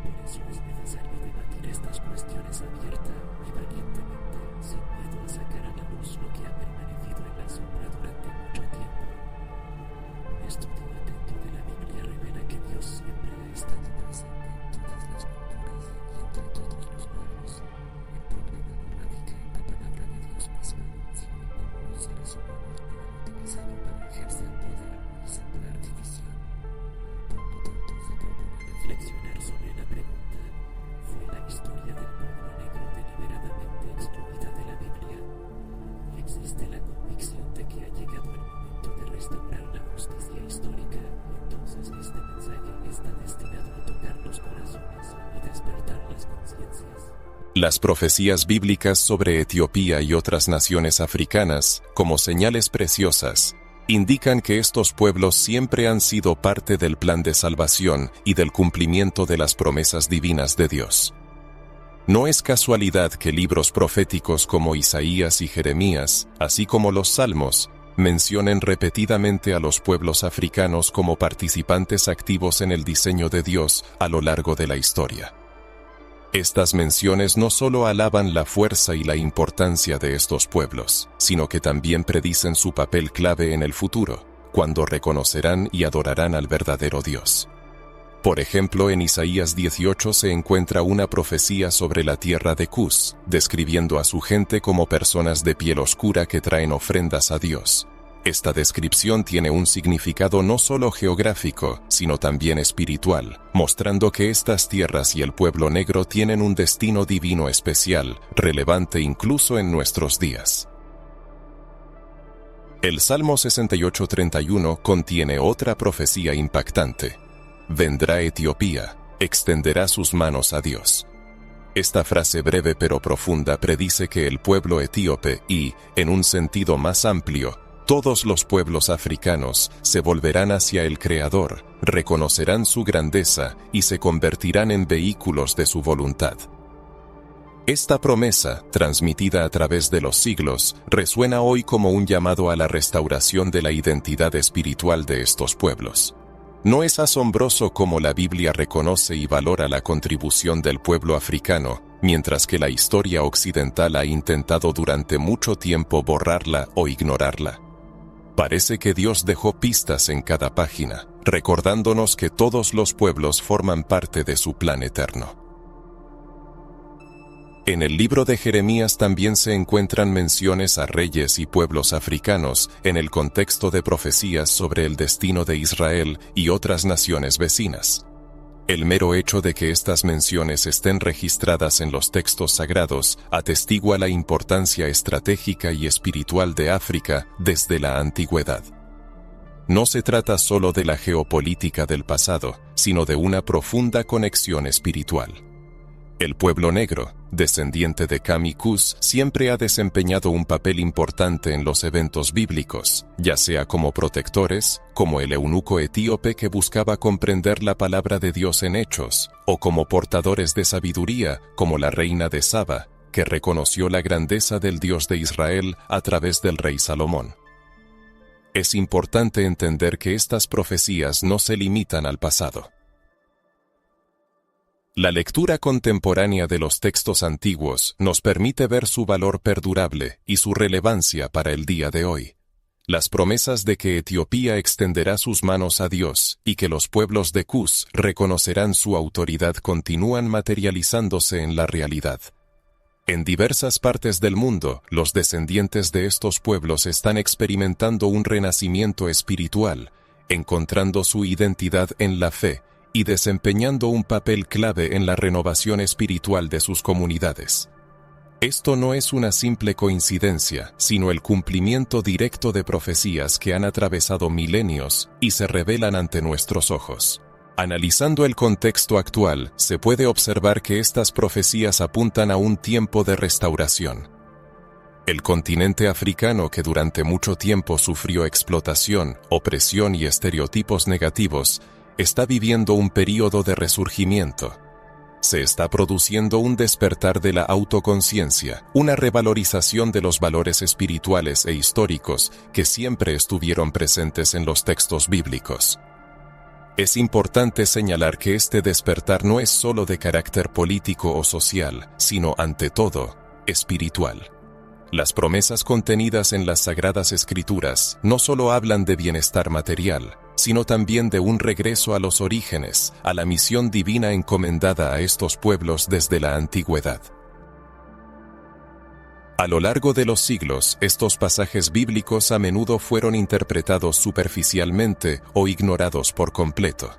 Speaker 3: Por eso es necesario debatir estas cuestiones abierta y valientemente, sin miedo a sacar a la luz lo que ha permanecido en la sombra durante mucho tiempo. Un estudio atento de la Biblia revela que Dios siempre ha estado
Speaker 2: presente en todas las culturas y entre todos los pueblos. El problema no radica en la palabra de Dios misma, sino en cómo los seres humanos lo han utilizado para ejercer poder y sembrar división. Por lo tanto, se propone
Speaker 3: reflexionar sobre la pregunta: ¿fue la historia del pueblo negro deliberadamente excluida de la Biblia? Existe la convicción de que ha llegado el momento de restaurar la justicia histórica. Entonces este mensaje está destinado a tocar los corazones y despertar las conciencias.
Speaker 1: Las profecías bíblicas sobre Etiopía y otras naciones africanas, como señales preciosas, indican que estos pueblos siempre han sido parte del plan de salvación y del cumplimiento de las promesas divinas de Dios. No es casualidad que libros proféticos como Isaías y Jeremías, así como los Salmos, mencionen repetidamente a los pueblos africanos como participantes activos en el diseño de Dios a lo largo de la historia. Estas menciones no solo alaban la fuerza y la importancia de estos pueblos, sino que también predicen su papel clave en el futuro, cuando reconocerán y adorarán al verdadero Dios. Por ejemplo, en Isaías 18 se encuentra una profecía sobre la tierra de Cus, describiendo a su gente como personas de piel oscura que traen ofrendas a Dios. Esta descripción tiene un significado no solo geográfico, sino también espiritual, mostrando que estas tierras y el pueblo negro tienen un destino divino especial, relevante incluso en nuestros días. El Salmo 68:31 contiene otra profecía impactante. Vendrá Etiopía, extenderá sus manos a Dios. Esta frase breve pero profunda predice que el pueblo etíope y, en un sentido más amplio, todos los pueblos africanos se volverán hacia el Creador, reconocerán su grandeza y se convertirán en vehículos de su voluntad. Esta promesa, transmitida a través de los siglos, resuena hoy como un llamado a la restauración de la identidad espiritual de estos pueblos. ¿No es asombroso cómo la Biblia reconoce y valora la contribución del pueblo africano, mientras que la historia occidental ha intentado durante mucho tiempo borrarla o ignorarla? Parece que Dios dejó pistas en cada página, recordándonos que todos los pueblos forman parte de su plan eterno. En el libro de Jeremías también se encuentran menciones a reyes y pueblos africanos en el contexto de profecías sobre el destino de Israel y otras naciones vecinas. El mero hecho de que estas menciones estén registradas en los textos sagrados atestigua la importancia estratégica y espiritual de África desde la antigüedad. No se trata solo de la geopolítica del pasado, sino de una profunda conexión espiritual. El pueblo negro, descendiente de Cam y Cus, siempre ha desempeñado un papel importante en los eventos bíblicos, ya sea como protectores, como el eunuco etíope que buscaba comprender la palabra de Dios en hechos, o como portadores de sabiduría, como la reina de Saba, que reconoció la grandeza del Dios de Israel a través del rey Salomón. Es importante entender que estas profecías no se limitan al pasado. La lectura contemporánea de los textos antiguos nos permite ver su valor perdurable y su relevancia para el día de hoy. Las promesas de que Etiopía extenderá sus manos a Dios y que los pueblos de Cus reconocerán su autoridad continúan materializándose en la realidad. En diversas partes del mundo, los descendientes de estos pueblos están experimentando un renacimiento espiritual, encontrando su identidad en la fe y desempeñando un papel clave en la renovación espiritual de sus comunidades. Esto no es una simple coincidencia, sino el cumplimiento directo de profecías que han atravesado milenios y se revelan ante nuestros ojos. Analizando el contexto actual, se puede observar que estas profecías apuntan a un tiempo de restauración. El continente africano, que durante mucho tiempo sufrió explotación, opresión y estereotipos negativos, está viviendo un período de resurgimiento. Se está produciendo un despertar de la autoconciencia, una revalorización de los valores espirituales e históricos que siempre estuvieron presentes en los textos bíblicos. Es importante señalar que este despertar no es solo de carácter político o social, sino ante todo, espiritual. Las promesas contenidas en las Sagradas Escrituras no solo hablan de bienestar material, sino también de un regreso a los orígenes, a la misión divina encomendada a estos pueblos desde la antigüedad. A lo largo de los siglos, estos pasajes bíblicos a menudo fueron interpretados superficialmente o ignorados por completo.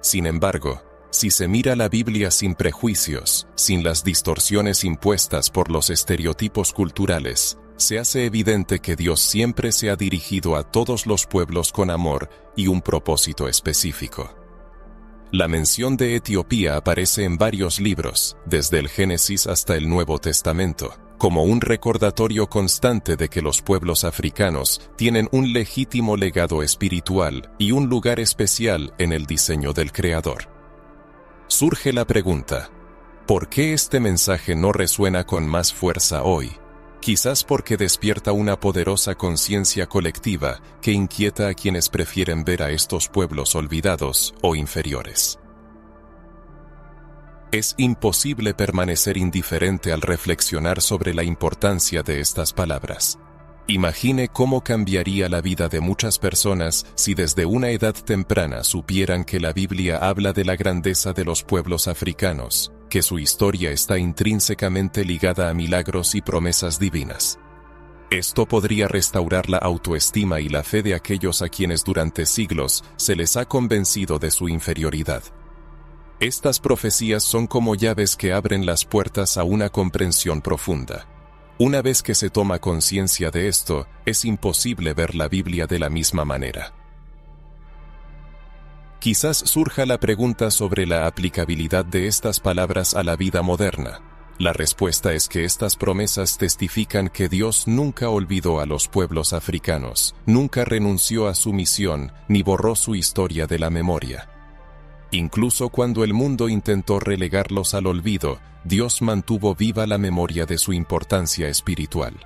Speaker 1: Sin embargo, si se mira la Biblia sin prejuicios, sin las distorsiones impuestas por los estereotipos culturales, se hace evidente que Dios siempre se ha dirigido a todos los pueblos con amor y un propósito específico. La mención de Etiopía aparece en varios libros, desde el Génesis hasta el Nuevo Testamento, como un recordatorio constante de que los pueblos africanos tienen un legítimo legado espiritual y un lugar especial en el diseño del Creador. Surge la pregunta, ¿por qué este mensaje no resuena con más fuerza hoy? Quizás porque despierta una poderosa conciencia colectiva que inquieta a quienes prefieren ver a estos pueblos olvidados o inferiores. Es imposible permanecer indiferente al reflexionar sobre la importancia de estas palabras. Imagine cómo cambiaría la vida de muchas personas si desde una edad temprana supieran que la Biblia habla de la grandeza de los pueblos africanos, que su historia está intrínsecamente ligada a milagros y promesas divinas. Esto podría restaurar la autoestima y la fe de aquellos a quienes durante siglos se les ha convencido de su inferioridad. Estas profecías son como llaves que abren las puertas a una comprensión profunda. Una vez que se toma conciencia de esto, es imposible ver la Biblia de la misma manera. Quizás surja la pregunta sobre la aplicabilidad de estas palabras a la vida moderna. La respuesta es que estas promesas testifican que Dios nunca olvidó a los pueblos africanos, nunca renunció a su misión, ni borró su historia de la memoria. Incluso cuando el mundo intentó relegarlos al olvido, Dios mantuvo viva la memoria de su importancia espiritual.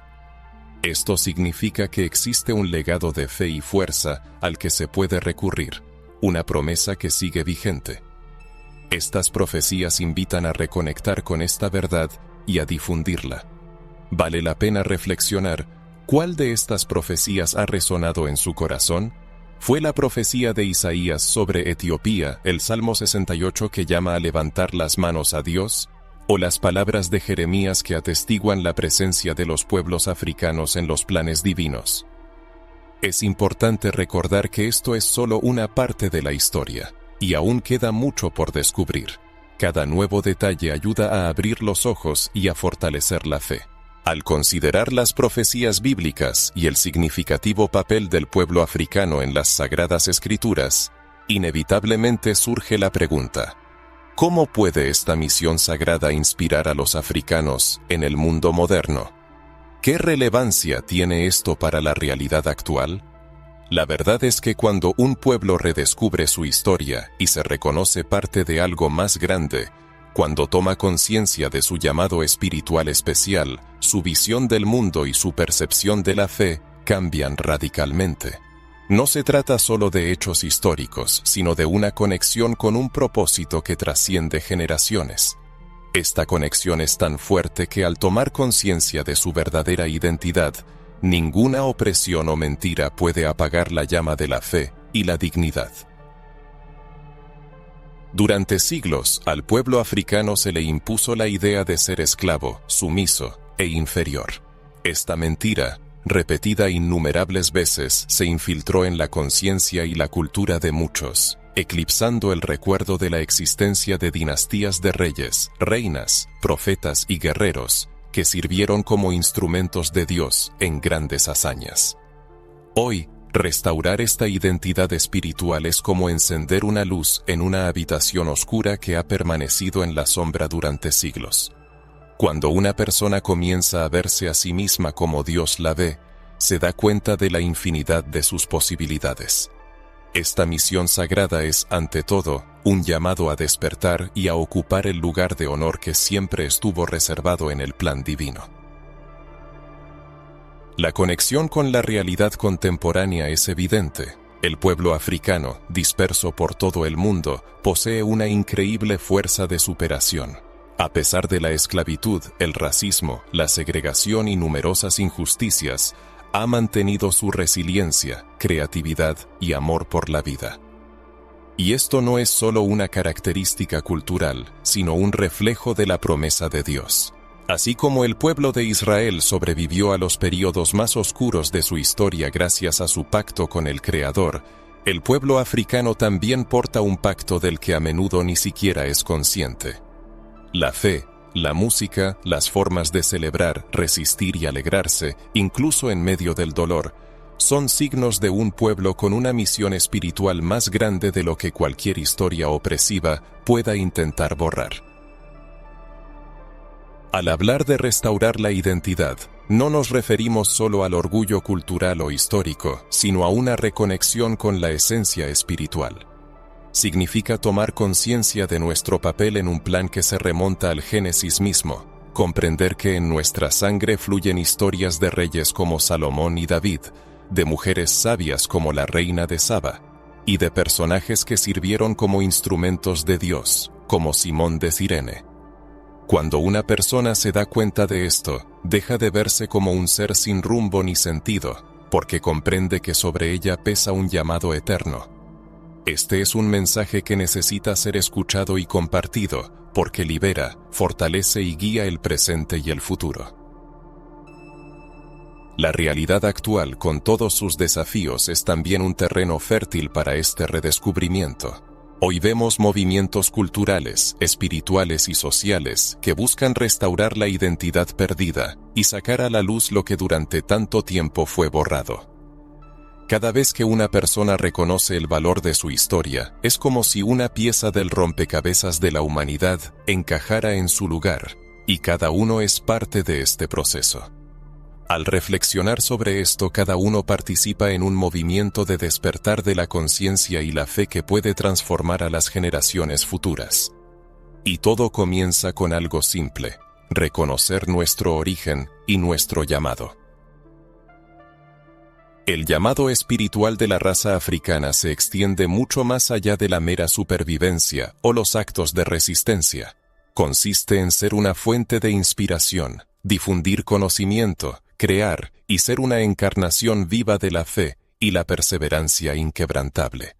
Speaker 1: Esto significa que existe un legado de fe y fuerza al que se puede recurrir, una promesa que sigue vigente. Estas profecías invitan a reconectar con esta verdad y a difundirla. Vale la pena reflexionar, ¿cuál de estas profecías ha resonado en su corazón? ¿Fue la profecía de Isaías sobre Etiopía, el Salmo 68 que llama a levantar las manos a Dios? ¿O las palabras de Jeremías que atestiguan la presencia de los pueblos africanos en los planes divinos? Es importante recordar que esto es solo una parte de la historia, y aún queda mucho por descubrir. Cada nuevo detalle ayuda a abrir los ojos y a fortalecer la fe. Al considerar las profecías bíblicas y el significativo papel del pueblo africano en las Sagradas Escrituras, inevitablemente surge la pregunta: ¿cómo puede esta misión sagrada inspirar a los africanos en el mundo moderno? ¿Qué relevancia tiene esto para la realidad actual? La verdad es que cuando un pueblo redescubre su historia y se reconoce parte de algo más grande, cuando toma conciencia de su llamado espiritual especial, su visión del mundo y su percepción de la fe cambian radicalmente. No se trata solo de hechos históricos, sino de una conexión con un propósito que trasciende generaciones. Esta conexión es tan fuerte que al tomar conciencia de su verdadera identidad, ninguna opresión o mentira puede apagar la llama de la fe y la dignidad. Durante siglos, al pueblo africano se le impuso la idea de ser esclavo, sumiso e inferior. Esta mentira, repetida innumerables veces, se infiltró en la conciencia y la cultura de muchos, eclipsando el recuerdo de la existencia de dinastías de reyes, reinas, profetas y guerreros, que sirvieron como instrumentos de Dios en grandes hazañas. Hoy, restaurar esta identidad espiritual es como encender una luz en una habitación oscura que ha permanecido en la sombra durante siglos. Cuando una persona comienza a verse a sí misma como Dios la ve, se da cuenta de la infinidad de sus posibilidades. Esta misión sagrada es, ante todo, un llamado a despertar y a ocupar el lugar de honor que siempre estuvo reservado en el plan divino. La conexión con la realidad contemporánea es evidente. El pueblo africano, disperso por todo el mundo, posee una increíble fuerza de superación. A pesar de la esclavitud, el racismo, la segregación y numerosas injusticias, ha mantenido su resiliencia, creatividad y amor por la vida. Y esto no es solo una característica cultural, sino un reflejo de la promesa de Dios. Así como el pueblo de Israel sobrevivió a los periodos más oscuros de su historia gracias a su pacto con el Creador, el pueblo africano también porta un pacto del que a menudo ni siquiera es consciente. La fe, la música, las formas de celebrar, resistir y alegrarse, incluso en medio del dolor, son signos de un pueblo con una misión espiritual más grande de lo que cualquier historia opresiva pueda intentar borrar. Al hablar de restaurar la identidad, no nos referimos solo al orgullo cultural o histórico, sino a una reconexión con la esencia espiritual. Significa tomar conciencia de nuestro papel en un plan que se remonta al Génesis mismo, comprender que en nuestra sangre fluyen historias de reyes como Salomón y David, de mujeres sabias como la reina de Saba, y de personajes que sirvieron como instrumentos de Dios, como Simón de Cirene. Cuando una persona se da cuenta de esto, deja de verse como un ser sin rumbo ni sentido, porque comprende que sobre ella pesa un llamado eterno. Este es un mensaje que necesita ser escuchado y compartido, porque libera, fortalece y guía el presente y el futuro. La realidad actual, con todos sus desafíos, es también un terreno fértil para este redescubrimiento. Hoy vemos movimientos culturales, espirituales y sociales que buscan restaurar la identidad perdida y sacar a la luz lo que durante tanto tiempo fue borrado. Cada vez que una persona reconoce el valor de su historia, es como si una pieza del rompecabezas de la humanidad encajara en su lugar, y cada uno es parte de este proceso. Al reflexionar sobre esto, cada uno participa en un movimiento de despertar de la conciencia y la fe que puede transformar a las generaciones futuras. Y todo comienza con algo simple: reconocer nuestro origen y nuestro llamado. El llamado espiritual de la raza africana se extiende mucho más allá de la mera supervivencia o los actos de resistencia. Consiste en ser una fuente de inspiración, difundir conocimiento, crear y ser una encarnación viva de la fe y la perseverancia inquebrantable.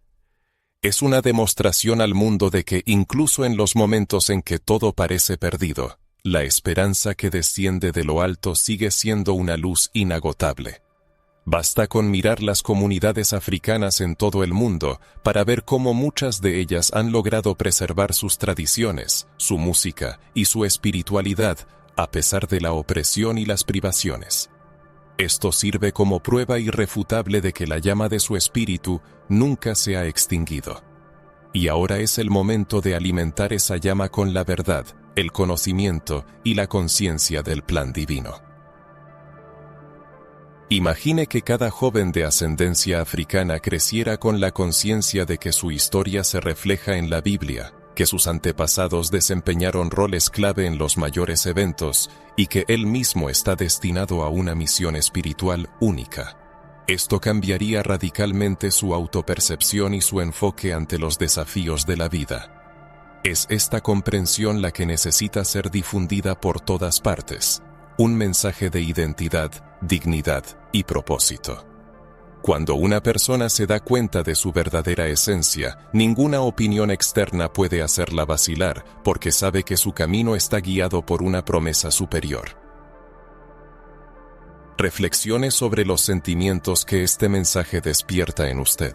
Speaker 1: Es una demostración al mundo de que incluso en los momentos en que todo parece perdido, la esperanza que desciende de lo alto sigue siendo una luz inagotable. Basta con mirar las comunidades africanas en todo el mundo para ver cómo muchas de ellas han logrado preservar sus tradiciones, su música y su espiritualidad, a pesar de la opresión y las privaciones. Esto sirve como prueba irrefutable de que la llama de su espíritu nunca se ha extinguido. Y ahora es el momento de alimentar esa llama con la verdad, el conocimiento y la conciencia del plan divino. Imagine que cada joven de ascendencia africana creciera con la conciencia de que su historia se refleja en la Biblia, que sus antepasados desempeñaron roles clave en los mayores eventos y que él mismo está destinado a una misión espiritual única. Esto cambiaría radicalmente su autopercepción y su enfoque ante los desafíos de la vida. Es esta comprensión la que necesita ser difundida por todas partes, un mensaje de identidad, dignidad y propósito. Cuando una persona se da cuenta de su verdadera esencia, ninguna opinión externa puede hacerla vacilar, porque sabe que su camino está guiado por una promesa superior. Reflexione sobre los sentimientos que este mensaje despierta en usted.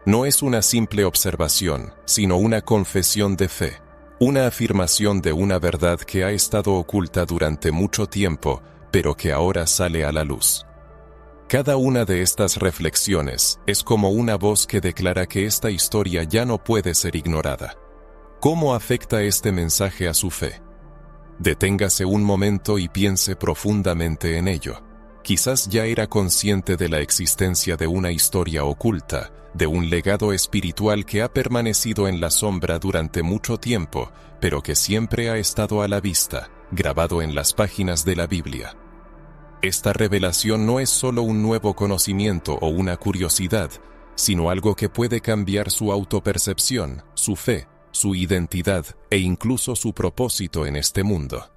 Speaker 1: No es una simple observación, sino una confesión de fe, una afirmación de una verdad que ha estado oculta durante mucho tiempo, pero que ahora sale a la luz. Cada una de estas reflexiones es como una voz que declara que esta historia ya no puede ser ignorada. ¿Cómo afecta este mensaje a su fe? Deténgase un momento y piense profundamente en ello. Quizás ya era consciente de la existencia de una historia oculta, de un legado espiritual que ha permanecido en la sombra durante mucho tiempo, pero que siempre ha estado a la vista, grabado en las páginas de la Biblia. Esta revelación no es solo un nuevo conocimiento o una curiosidad, sino algo que puede cambiar su autopercepción, su fe, su identidad e incluso su propósito en este mundo.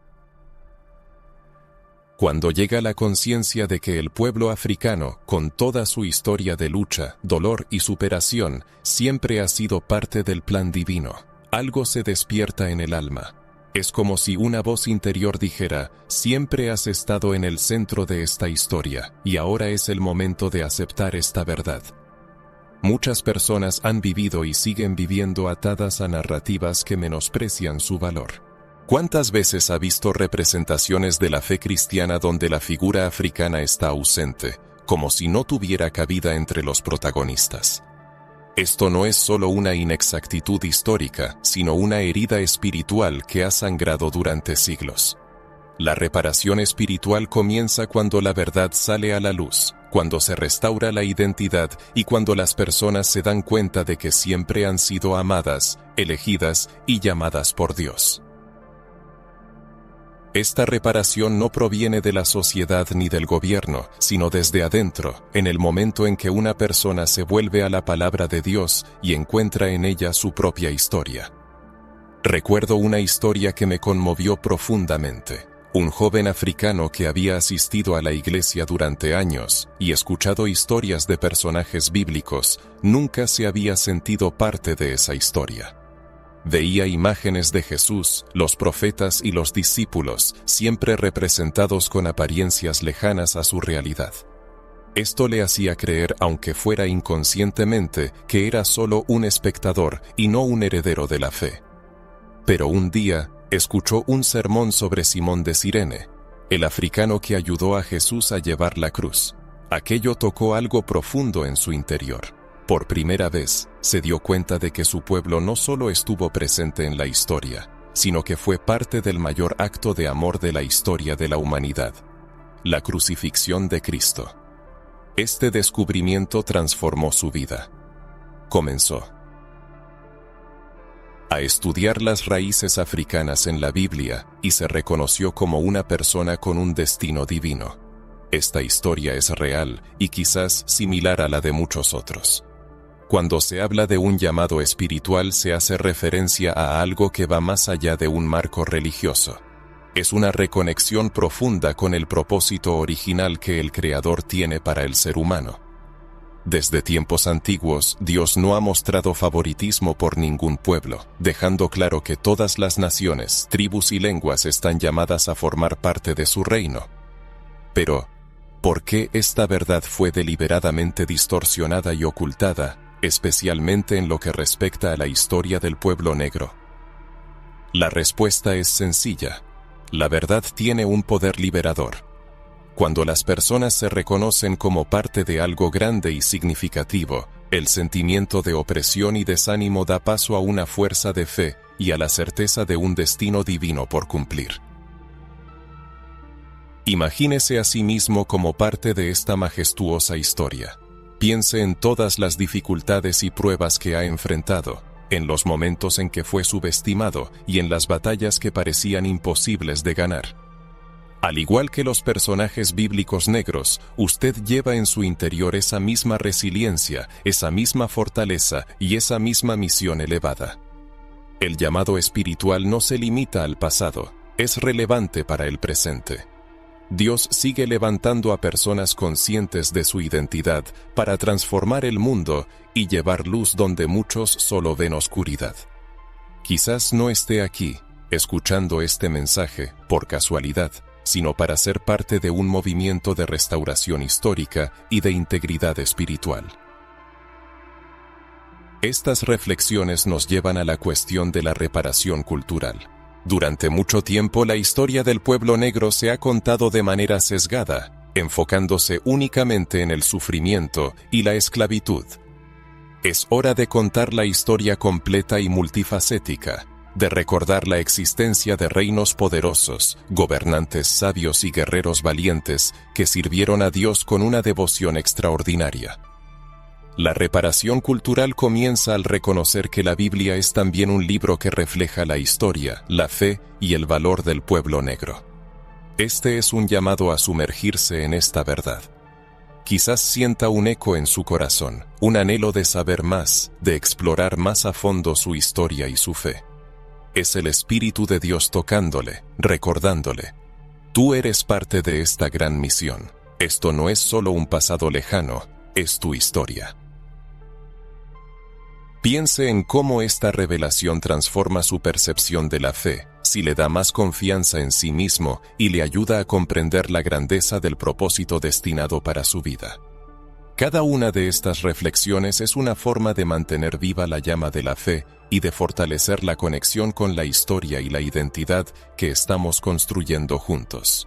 Speaker 1: Cuando llega la conciencia de que el pueblo africano, con toda su historia de lucha, dolor y superación, siempre ha sido parte del plan divino, algo se despierta en el alma. Es como si una voz interior dijera: siempre has estado en el centro de esta historia, y ahora es el momento de aceptar esta verdad. Muchas personas han vivido y siguen viviendo atadas a narrativas que menosprecian su valor. ¿Cuántas veces ha visto representaciones de la fe cristiana donde la figura africana está ausente, como si no tuviera cabida entre los protagonistas? Esto no es solo una inexactitud histórica, sino una herida espiritual que ha sangrado durante siglos. La reparación espiritual comienza cuando la verdad sale a la luz, cuando se restaura la identidad y cuando las personas se dan cuenta de que siempre han sido amadas, elegidas y llamadas por Dios. Esta reparación no proviene de la sociedad ni del gobierno, sino desde adentro, en el momento en que una persona se vuelve a la palabra de Dios y encuentra en ella su propia historia. Recuerdo una historia que me conmovió profundamente. Un joven africano que había asistido a la iglesia durante años y escuchado historias de personajes bíblicos, nunca se había sentido parte de esa historia. Veía imágenes de Jesús, los profetas y los discípulos, siempre representados con apariencias lejanas a su realidad. Esto le hacía creer, aunque fuera inconscientemente, que era solo un espectador y no un heredero de la fe. Pero un día, escuchó un sermón sobre Simón de Cirene, el africano que ayudó a Jesús a llevar la cruz. Aquello tocó algo profundo en su interior. Por primera vez, se dio cuenta de que su pueblo no solo estuvo presente en la historia, sino que fue parte del mayor acto de amor de la historia de la humanidad: la crucifixión de Cristo. Este descubrimiento transformó su vida. Comenzó a estudiar las raíces africanas en la Biblia y se reconoció como una persona con un destino divino. Esta historia es real y quizás similar a la de muchos otros. Cuando se habla de un llamado espiritual, se hace referencia a algo que va más allá de un marco religioso. Es una reconexión profunda con el propósito original que el Creador tiene para el ser humano. Desde tiempos antiguos, Dios no ha mostrado favoritismo por ningún pueblo, dejando claro que todas las naciones, tribus y lenguas están llamadas a formar parte de su reino. Pero, ¿por qué esta verdad fue deliberadamente distorsionada y ocultada, especialmente en lo que respecta a la historia del pueblo negro? La respuesta es sencilla: la verdad tiene un poder liberador. Cuando las personas se reconocen como parte de algo grande y significativo, el sentimiento de opresión y desánimo da paso a una fuerza de fe y a la certeza de un destino divino por cumplir. Imagínese a sí mismo como parte de esta majestuosa historia. Piense en todas las dificultades y pruebas que ha enfrentado, en los momentos en que fue subestimado y en las batallas que parecían imposibles de ganar. Al igual que los personajes bíblicos negros, usted lleva en su interior esa misma resiliencia, esa misma fortaleza y esa misma misión elevada. El llamado espiritual no se limita al pasado, es relevante para el presente. Dios sigue levantando a personas conscientes de su identidad para transformar el mundo y llevar luz donde muchos solo ven oscuridad. Quizás no esté aquí, escuchando este mensaje, por casualidad, sino para ser parte de un movimiento de restauración histórica y de integridad espiritual. Estas reflexiones nos llevan a la cuestión de la reparación cultural. Durante mucho tiempo la historia del pueblo negro se ha contado de manera sesgada, enfocándose únicamente en el sufrimiento y la esclavitud. Es hora de contar la historia completa y multifacética, de recordar la existencia de reinos poderosos, gobernantes sabios y guerreros valientes que sirvieron a Dios con una devoción extraordinaria. La reparación cultural comienza al reconocer que la Biblia es también un libro que refleja la historia, la fe y el valor del pueblo negro. Este es un llamado a sumergirse en esta verdad. Quizás sienta un eco en su corazón, un anhelo de saber más, de explorar más a fondo su historia y su fe. Es el Espíritu de Dios tocándole, recordándole: tú eres parte de esta gran misión. Esto no es solo un pasado lejano, es tu historia. Piense en cómo esta revelación transforma su percepción de la fe, si le da más confianza en sí mismo y le ayuda a comprender la grandeza del propósito destinado para su vida. Cada una de estas reflexiones es una forma de mantener viva la llama de la fe y de fortalecer la conexión con la historia y la identidad que estamos construyendo juntos.